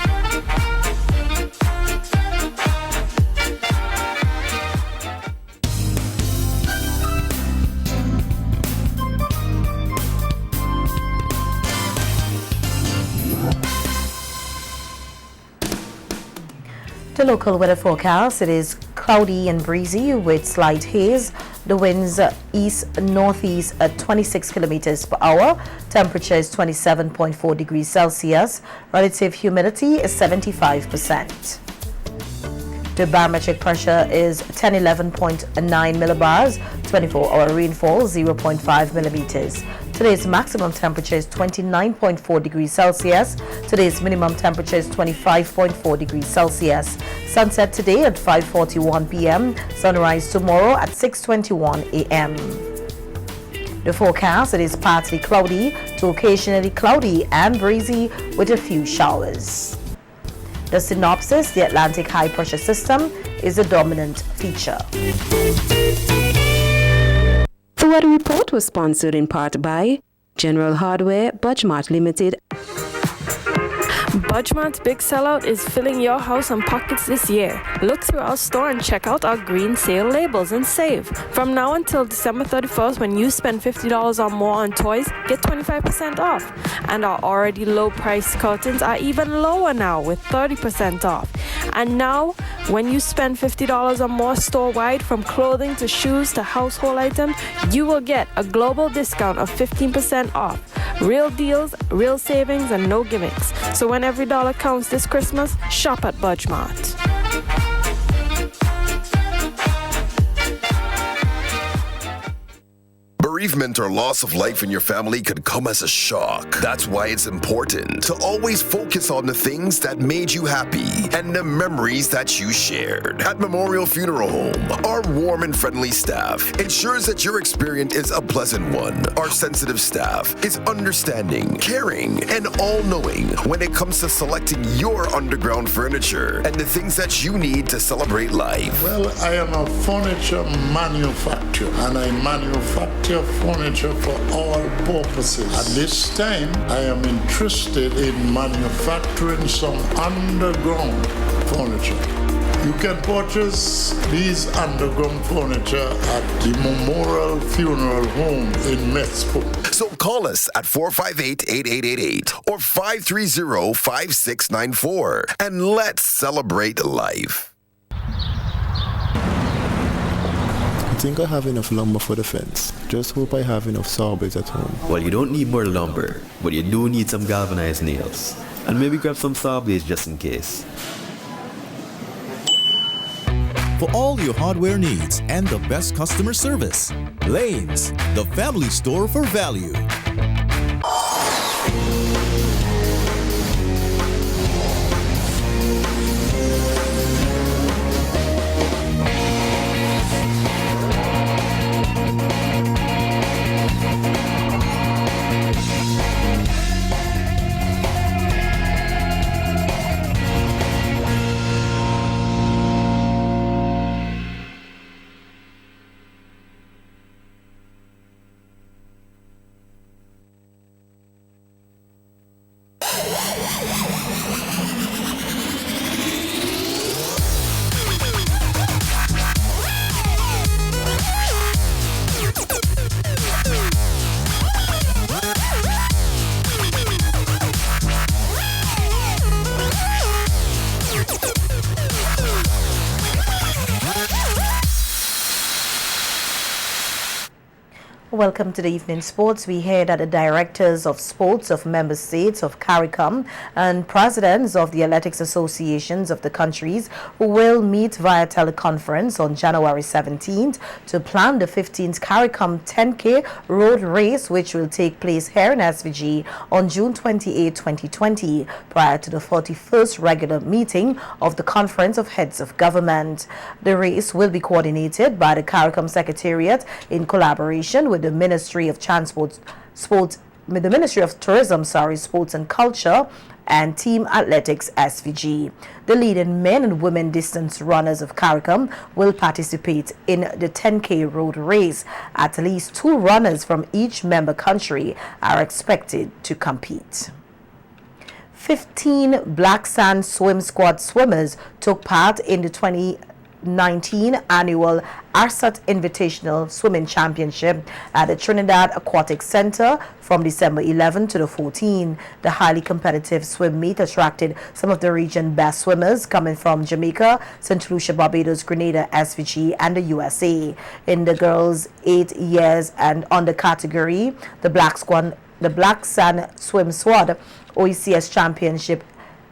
The local weather forecast, it is cloudy and breezy with slight haze. The winds east-northeast at 26 kilometers per hour. Temperature is 27.4 degrees Celsius. Relative humidity is 75%. The barometric pressure is 1011.9 millibars. 24-hour rainfall 0.5 millimeters. Today's maximum temperature is 29.4 degrees Celsius. Today's minimum temperature is 25.4 degrees Celsius. Sunset today at 5:41 p.m. Sunrise tomorrow at 6:21 a.m. The forecast, it is partly cloudy to occasionally cloudy and breezy with a few showers. The synopsis, the Atlantic high pressure system is a dominant feature. The weather report was sponsored in part by General Hardware, Budgemart Limited. Budgemart's big sellout is filling your house and pockets this year. Look through our store and check out our green sale labels and save. From now until December 31st, when you spend $50 or more on toys, get 25% off. And our already low price curtains are even lower now with 30% off. And now, when you spend $50 or more store-wide, from clothing to shoes to household items, you will get a global discount of 15% off. Real deals, real savings, and no gimmicks. So when every dollar counts this Christmas, shop at Budgemart. Bereavement or loss of life in your family could come as a shock. That's why it's important to always focus on the things that made you happy and the memories that you shared. At Memorial Funeral Home, our warm and friendly staff ensures that your experience is a pleasant one. Our sensitive staff is understanding, caring, and all-knowing when it comes to selecting your underground furniture and the things that you need to celebrate life. Well, I am a furniture manufacturer, and I manufacture furniture for all purposes. At this time, I am interested in manufacturing some underground furniture. You can purchase these underground furniture at the Memorial Funeral Home in Metzpo. So call us at 458-8888 or 530-5694 and let's celebrate life. I think I have enough lumber for the fence. Just hope I have enough saw blades at home. Well, you don't need more lumber, but you do need some galvanized nails. And maybe grab some saw blades just in case. For all your hardware needs and the best customer service, Lane's, the family store for value. Welcome to the evening sports. We hear that the directors of sports of member states of CARICOM and presidents of the athletics associations of the countries will meet via teleconference on January 17th to plan the 15th CARICOM 10K road race, which will take place here in SVG on June 28, 2020, prior to the 41st regular meeting of the Conference of Heads of Government. The race will be coordinated by the CARICOM Secretariat in collaboration with the Ministry of the Ministry of Tourism, Sports and Culture, and Team Athletics SVG. The leading men and women distance runners of CARICOM will participate in the 10K road race. At least 2 runners from each member country are expected to compete. 15 Black Sand Swim Squad swimmers took part in the 2019 annual ARSAT Invitational Swimming Championship at the Trinidad Aquatic Center from December 11 to the 14th. The highly competitive swim meet attracted some of the region's best swimmers coming from Jamaica, St. Lucia, Barbados, Grenada, SVG, and the USA. In the girls 8 years and under category, the Black Sand Swim Squad OECS Championship,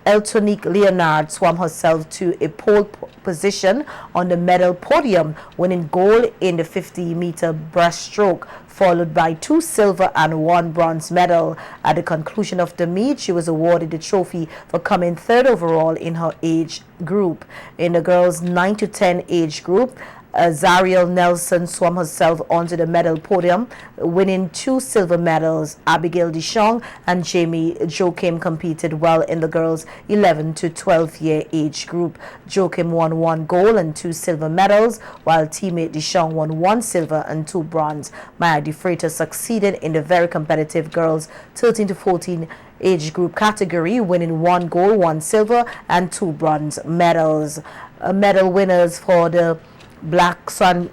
Eltonique Leonard swam herself to a pole position on the medal podium, winning gold in the 50-meter breaststroke, followed by 2 silver and 1 bronze medal. At the conclusion of the meet, she was awarded the trophy for coming 3rd overall in her age group. In the girls 9 to 10 age group, Zariel Nelson swam herself onto the medal podium, winning 2 silver medals. Abigail Dishong and Jamie Joachim competed well in the girls 11 to 12-year age group. Joachim won 1 gold and 2 silver medals, while teammate Dishong won 1 silver and 2 bronze. Maya De Freitas succeeded in the very competitive girls 13 to 14 age group category, winning 1 gold, 1 silver, and 2 bronze medals. Medal winners for the Black Sun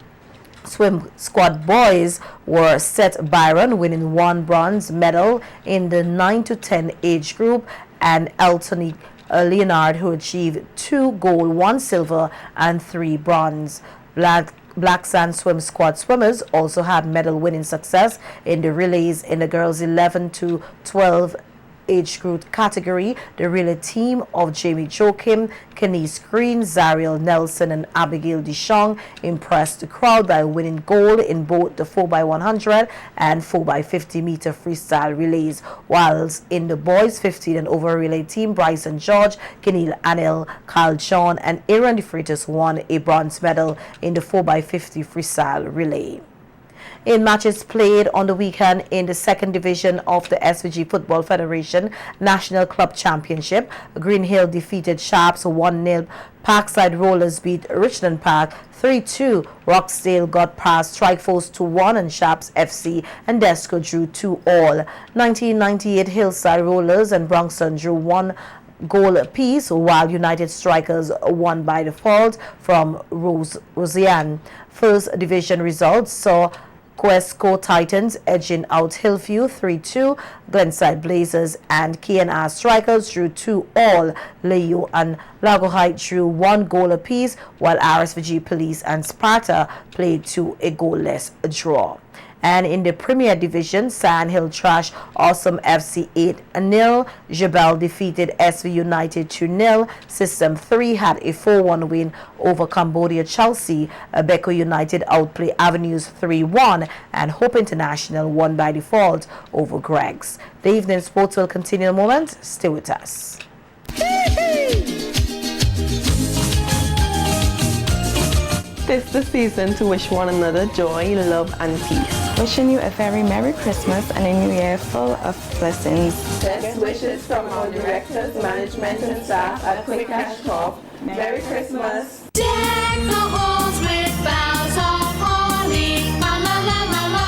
Swim Squad boys were Seth Byron, winning 1 bronze medal in the 9 to 10 age group, and Eltony Leonard, who achieved 2 gold, 1 silver, and 3 bronze. Black Sand Swim Squad swimmers also had medal winning success in the relays in the girls 11 to 12 age group category. The relay team of Jamie Joachim, Kenise Green, Zariel Nelson, and Abigail Dishong impressed the crowd by winning gold in both the 4x100 and 4x50 meter freestyle relays, whilst in the boys 15 and over relay team, Bryson George, Kenil Anil, Carl John, and Aaron De Freitas won a bronze medal in the 4x50 freestyle relay. In matches played on the weekend in the 2nd division of the SVG Football Federation National Club Championship, Green Hill defeated Sharps 1-0. Parkside Rollers beat Richland Park 3-2. Roxdale got past Strikeforce 2-1, and Sharps FC and Desco drew 2-all. 1998 Hillside Rollers and Bronxton drew 1 goal apiece, while United Strikers won by default from Rosian. First division results saw Questco Titans edging out Hillview 3-2. Glenside Blazers and KNR Strikers drew 2-all. Leo and Lago Heights drew 1 goal apiece, while RSVG Police and Sparta played to a goalless draw. And in the Premier Division, Sand Hill Trash Awesome FC 8-0. Jebel defeated SV United 2-0. System 3 had a 4-1 win over Cambodia Chelsea. Beko United outplayed Avenues 3-1, and Hope International won by default over Greg's. The evening sports will continue in a moment. Stay with us. Tis the season to wish one another joy, love, and peace. Wishing you a very Merry Christmas and a New Year full of blessings. Best wishes from our directors, management, and staff at Quick Cash Corp. Merry Christmas. Deck the halls with boughs of holly. La la la la la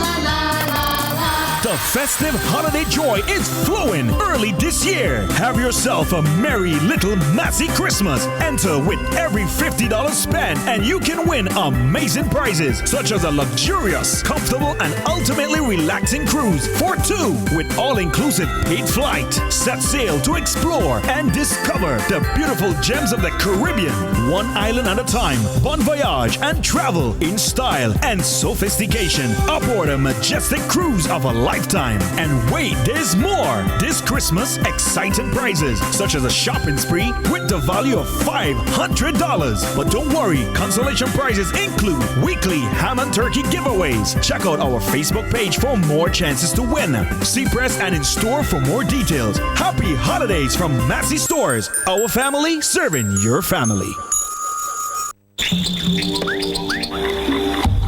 la la la la. The The festive holiday joy is flowing early this year. Have yourself a merry little Massy Christmas. Enter with every $50 spent and you can win amazing prizes such as a luxurious, comfortable and ultimately relaxing cruise for two with all-inclusive paid flight. Set sail to explore and discover the beautiful gems of the Caribbean, one island at a time. Bon voyage and travel in style and sophistication aboard a majestic cruise of a lifetime. And wait, there's more. This Christmas, exciting prizes such as a shopping spree with the value of $500. But don't worry, consolation prizes include weekly ham and turkey giveaways. Check out our Facebook page for more chances to win. See press and in store for more details. Happy holidays from Massy Stores. Our family serving your family.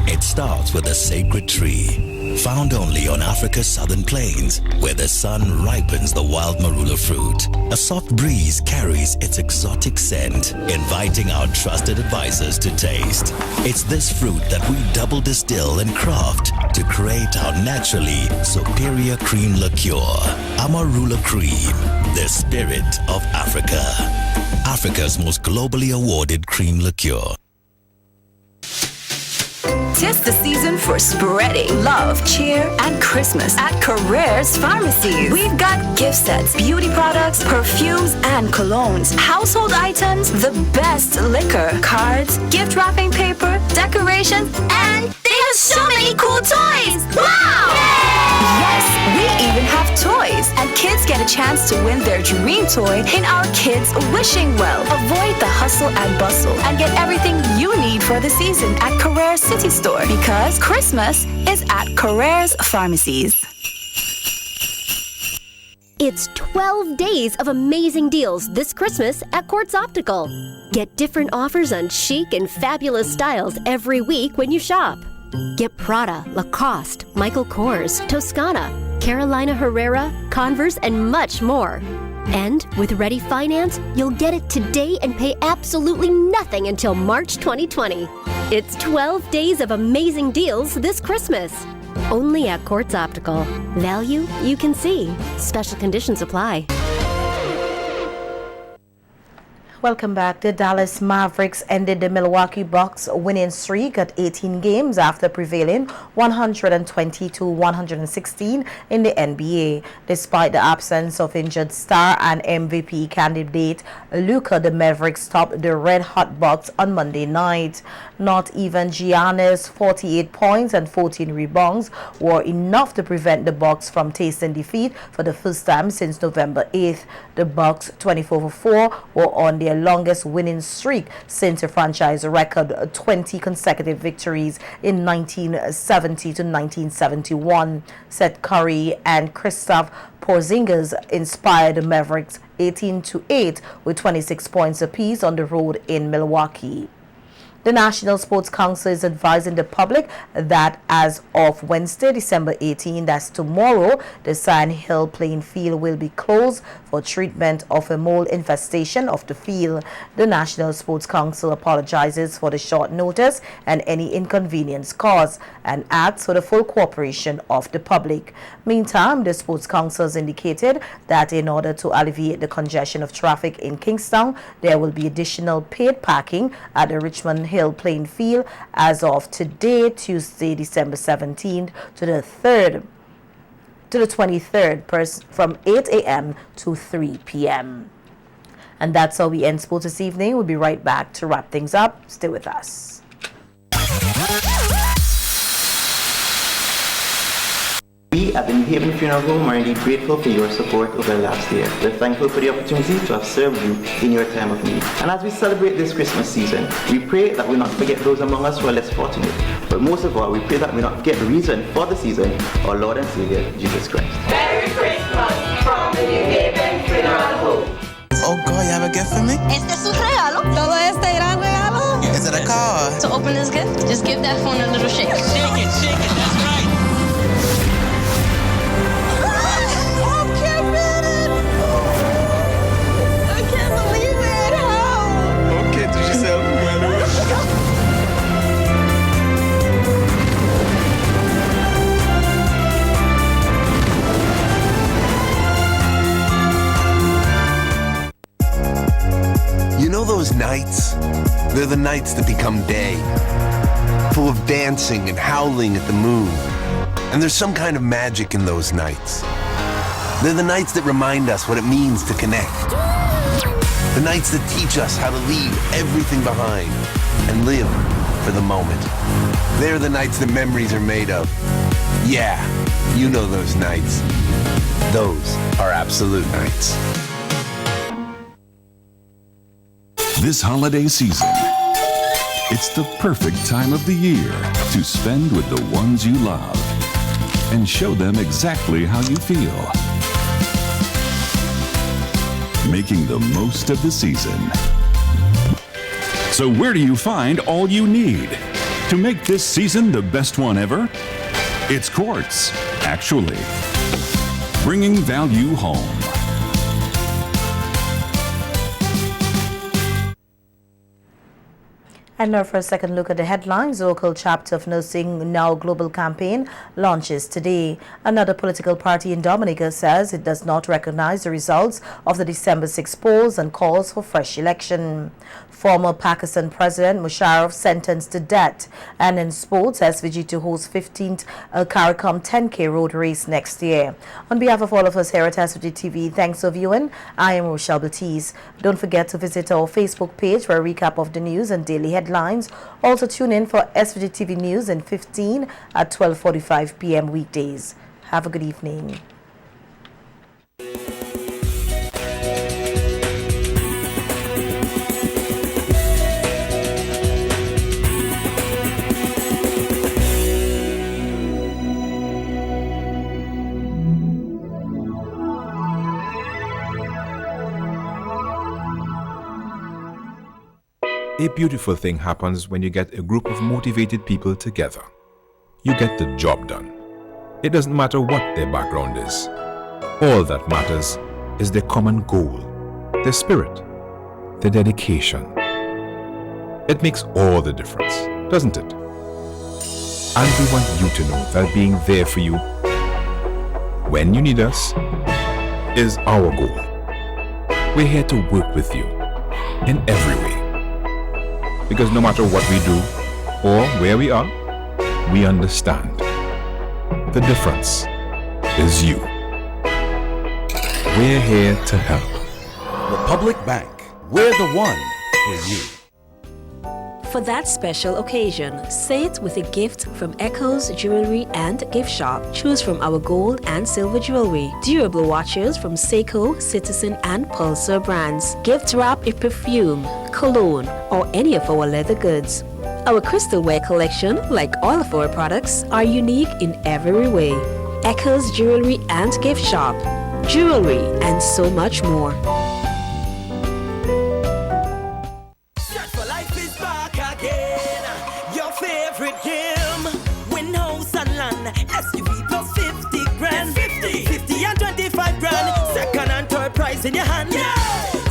It starts with a sacred tree, found only on Africa's southern plains, where the sun ripens the wild marula fruit. A soft breeze carries its exotic scent, inviting our trusted advisors to taste. It's this fruit that we double distill and craft to create our naturally superior cream liqueur. Amarula Cream, the spirit of Africa. Africa's most globally awarded cream liqueur. 'Tis the season for spreading love, cheer, and Christmas at Carreras Pharmacies. We've got gift sets, beauty products, perfumes, and colognes, household items, the best liquor, cards, gift wrapping paper, decorations, and there's so many cool toys! Wow! Yes, we even have toys, and kids get a chance to win their dream toy in our Kids Wishing Well. Avoid the hustle and bustle and get everything you need for the season at Carreras City Store, because Christmas is at Carreras Pharmacies. It's 12 days of amazing deals this Christmas at Quartz Optical. Get different offers on chic and fabulous styles every week when you shop. Get Prada, Lacoste, Michael Kors, Toscana, Carolina Herrera, Converse, and much more. And with Ready Finance, you'll get it today and pay absolutely nothing until March 2020. It's 12 days of amazing deals this Christmas. Only at Quartz Optical. Value you can see. Special conditions apply. Welcome back. The Dallas Mavericks ended the Milwaukee Bucks winning streak at 18 games after prevailing 120-116 in the NBA. Despite the absence of injured star and MVP candidate Luka, the Mavericks topped the red-hot Bucks on Monday night. Not even Giannis' 48 points and 14 rebounds were enough to prevent the Bucks from tasting defeat for the first time since November 8th. The Bucks, 24-4, were on their longest winning streak since a franchise record 20 consecutive victories in 1970 to 1971. Seth Curry and Kristaps Porzingis inspired the Mavericks 18-8 with 26 points apiece on the road in Milwaukee. The National Sports Council is advising the public that as of Wednesday, December 18, that's tomorrow, the Sand Hill playing field will be closed for treatment of a mold infestation of the field. The National Sports Council apologizes for the short notice and any inconvenience caused and asks for the full cooperation of the public. Meantime, the Sports Council has indicated that in order to alleviate the congestion of traffic in Kingstown, there will be additional paid parking at the Richmond Hill playing field as of today, Tuesday, December 17th to the 23rd from 8 a.m. to 3 p.m. And that's how we end sports this evening. We'll be right back to wrap things up. Stay with us. We at the New Haven Funeral Home are indeed grateful for your support over the last year. We're thankful for the opportunity to have served you in your time of need. And as we celebrate this Christmas season, we pray that we not forget those among us who are less fortunate. But most of all, we pray that we not forget the reason for the season, our Lord and Savior, Jesus Christ. Merry Christmas from the New Haven Funeral Home. Oh God, you have a gift for me? Este es un regalo. Todo este gran regalo. Is it a card? To open this gift, just give that phone a little shake. Shake it, that's right. nights, they're the nights that become day, full of dancing and howling at the moon. And there's some kind of magic in those nights. They're the nights that remind us what it means to connect. The nights that teach us how to leave everything behind and live for the moment. They're the nights that memories are made of. Yeah, you know those nights. Those are absolute nights. This holiday season, it's the perfect time of the year to spend with the ones you love and show them exactly how you feel. Making the most of the season. So where do you find all you need to make this season the best one ever? It's Quartz, actually. Bringing value home. And now for a second look at the headlines. The local chapter of Nursing Now Global campaign launches today. Another political party in Dominica says it does not recognize the results of the December 6 polls and calls for fresh election. Former Pakistan President Musharraf sentenced to death. And in sports, SVG to host 15th CARICOM 10K road race next year. On behalf of all of us here at SVG-TV, thanks for viewing. I am Rochelle Baptiste. Don't forget to visit our Facebook page for a recap of the news and daily headlines. Also tune in for SVG-TV News in 15 at 12:45 p.m. weekdays. Have a good evening. A beautiful thing happens when you get a group of motivated people together. You get the job done. It doesn't matter what their background is. All that matters is their common goal, their spirit, their dedication. It makes all the difference, doesn't it? And we want you to know that being there for you when you need us is our goal. We're here to work with you in every way. Because no matter what we do or where we are, we understand. The difference is you. We're here to help. Republic Bank, we're the one for you. For that special occasion, say it with a gift from Echoes Jewelry and Gift Shop. Choose from our gold and silver jewelry, durable watches from Seiko, Citizen and Pulsar brands. Gift wrap a perfume, cologne, or any of our leather goods. Our crystalware collection, like all of our products, are unique in every way. Echoes Jewelry and Gift Shop. Jewelry and so much more. In your hand, yeah.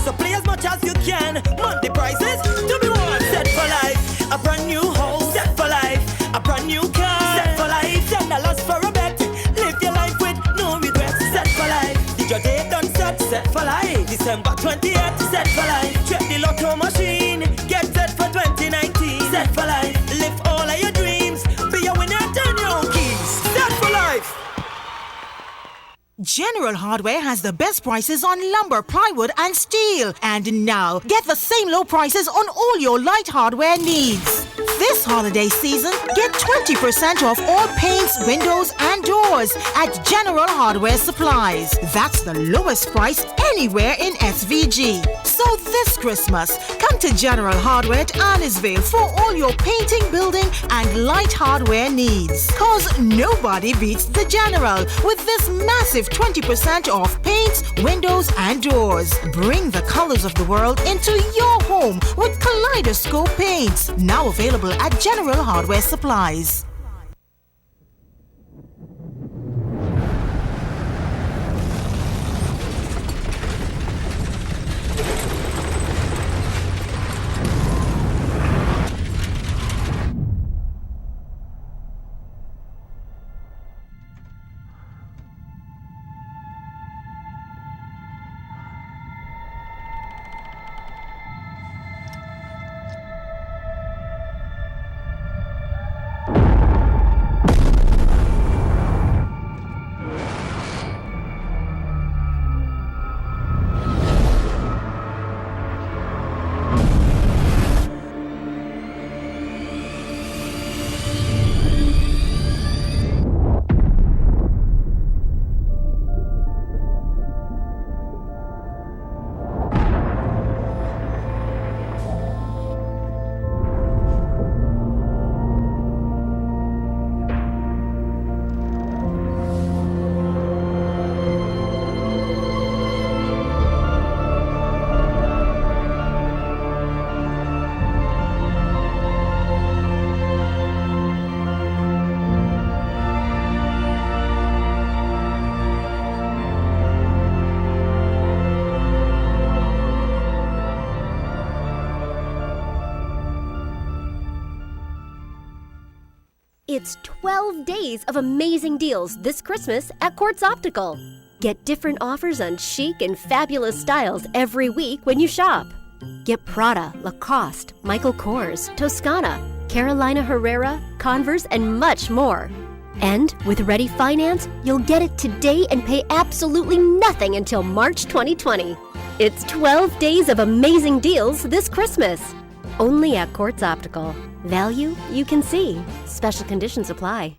So play as much as you can. Monthly prices to be won. Set for life, a brand new home. Set for life, a brand new car. Set for life, $10 for a bet. Live your life with no regrets. Set for life, did your day done set? Set for life, December 28th. Set for life, check the lotto machine. Get set for 2019. Set for life, live all of your dreams. Be a winner, turn your own keys. Set for life. General Hardware has the best prices on lumber, plywood, and steel. And now, get the same low prices on all your light hardware needs. This holiday season, get 20% off all paints, windows, and doors at General Hardware Supplies. That's the lowest price anywhere in SVG. So this Christmas, come to General Hardware at Annisvale for all your painting, building, and light hardware needs. Cause nobody beats the General with this massive 20% off paints, windows, and doors. Bring the colors of the world into your home with Kaleidoscope paints. Now available at General Hardware Supplies. It's 12 days of amazing deals this Christmas at Quartz Optical. Get different offers on chic and fabulous styles every week when you shop. Get Prada, Lacoste, Michael Kors, Toscana, Carolina Herrera, Converse, and much more. And with Ready Finance, you'll get it today and pay absolutely nothing until March 2020. It's 12 days of amazing deals this Christmas. Only at Quartz Optical. Value you can see. Special conditions apply.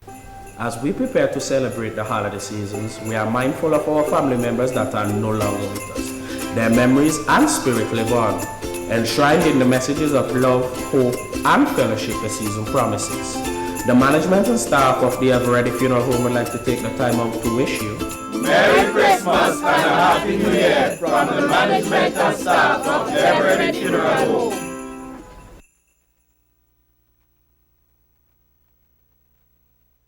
As we prepare to celebrate the holiday seasons, we are mindful of our family members that are no longer with us. Their memories and spirit live on, enshrined in the messages of love, hope, and fellowship the season promises. The management and staff of the Eveready Funeral Home would like to take the time out to wish you Merry Christmas and a Happy New Year from the management and staff of the Eveready Funeral Home.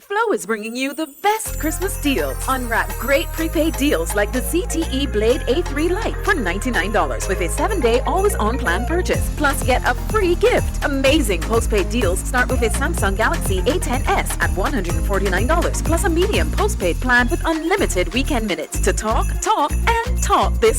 Flow is bringing you the best Christmas deals. Unwrap great prepaid deals like the ZTE Blade A3 Lite for $99 with a 7-day always-on plan purchase. Plus, get a free gift. Amazing postpaid deals start with a Samsung Galaxy A10s at $149 plus a medium postpaid plan with unlimited weekend minutes to talk, and talk this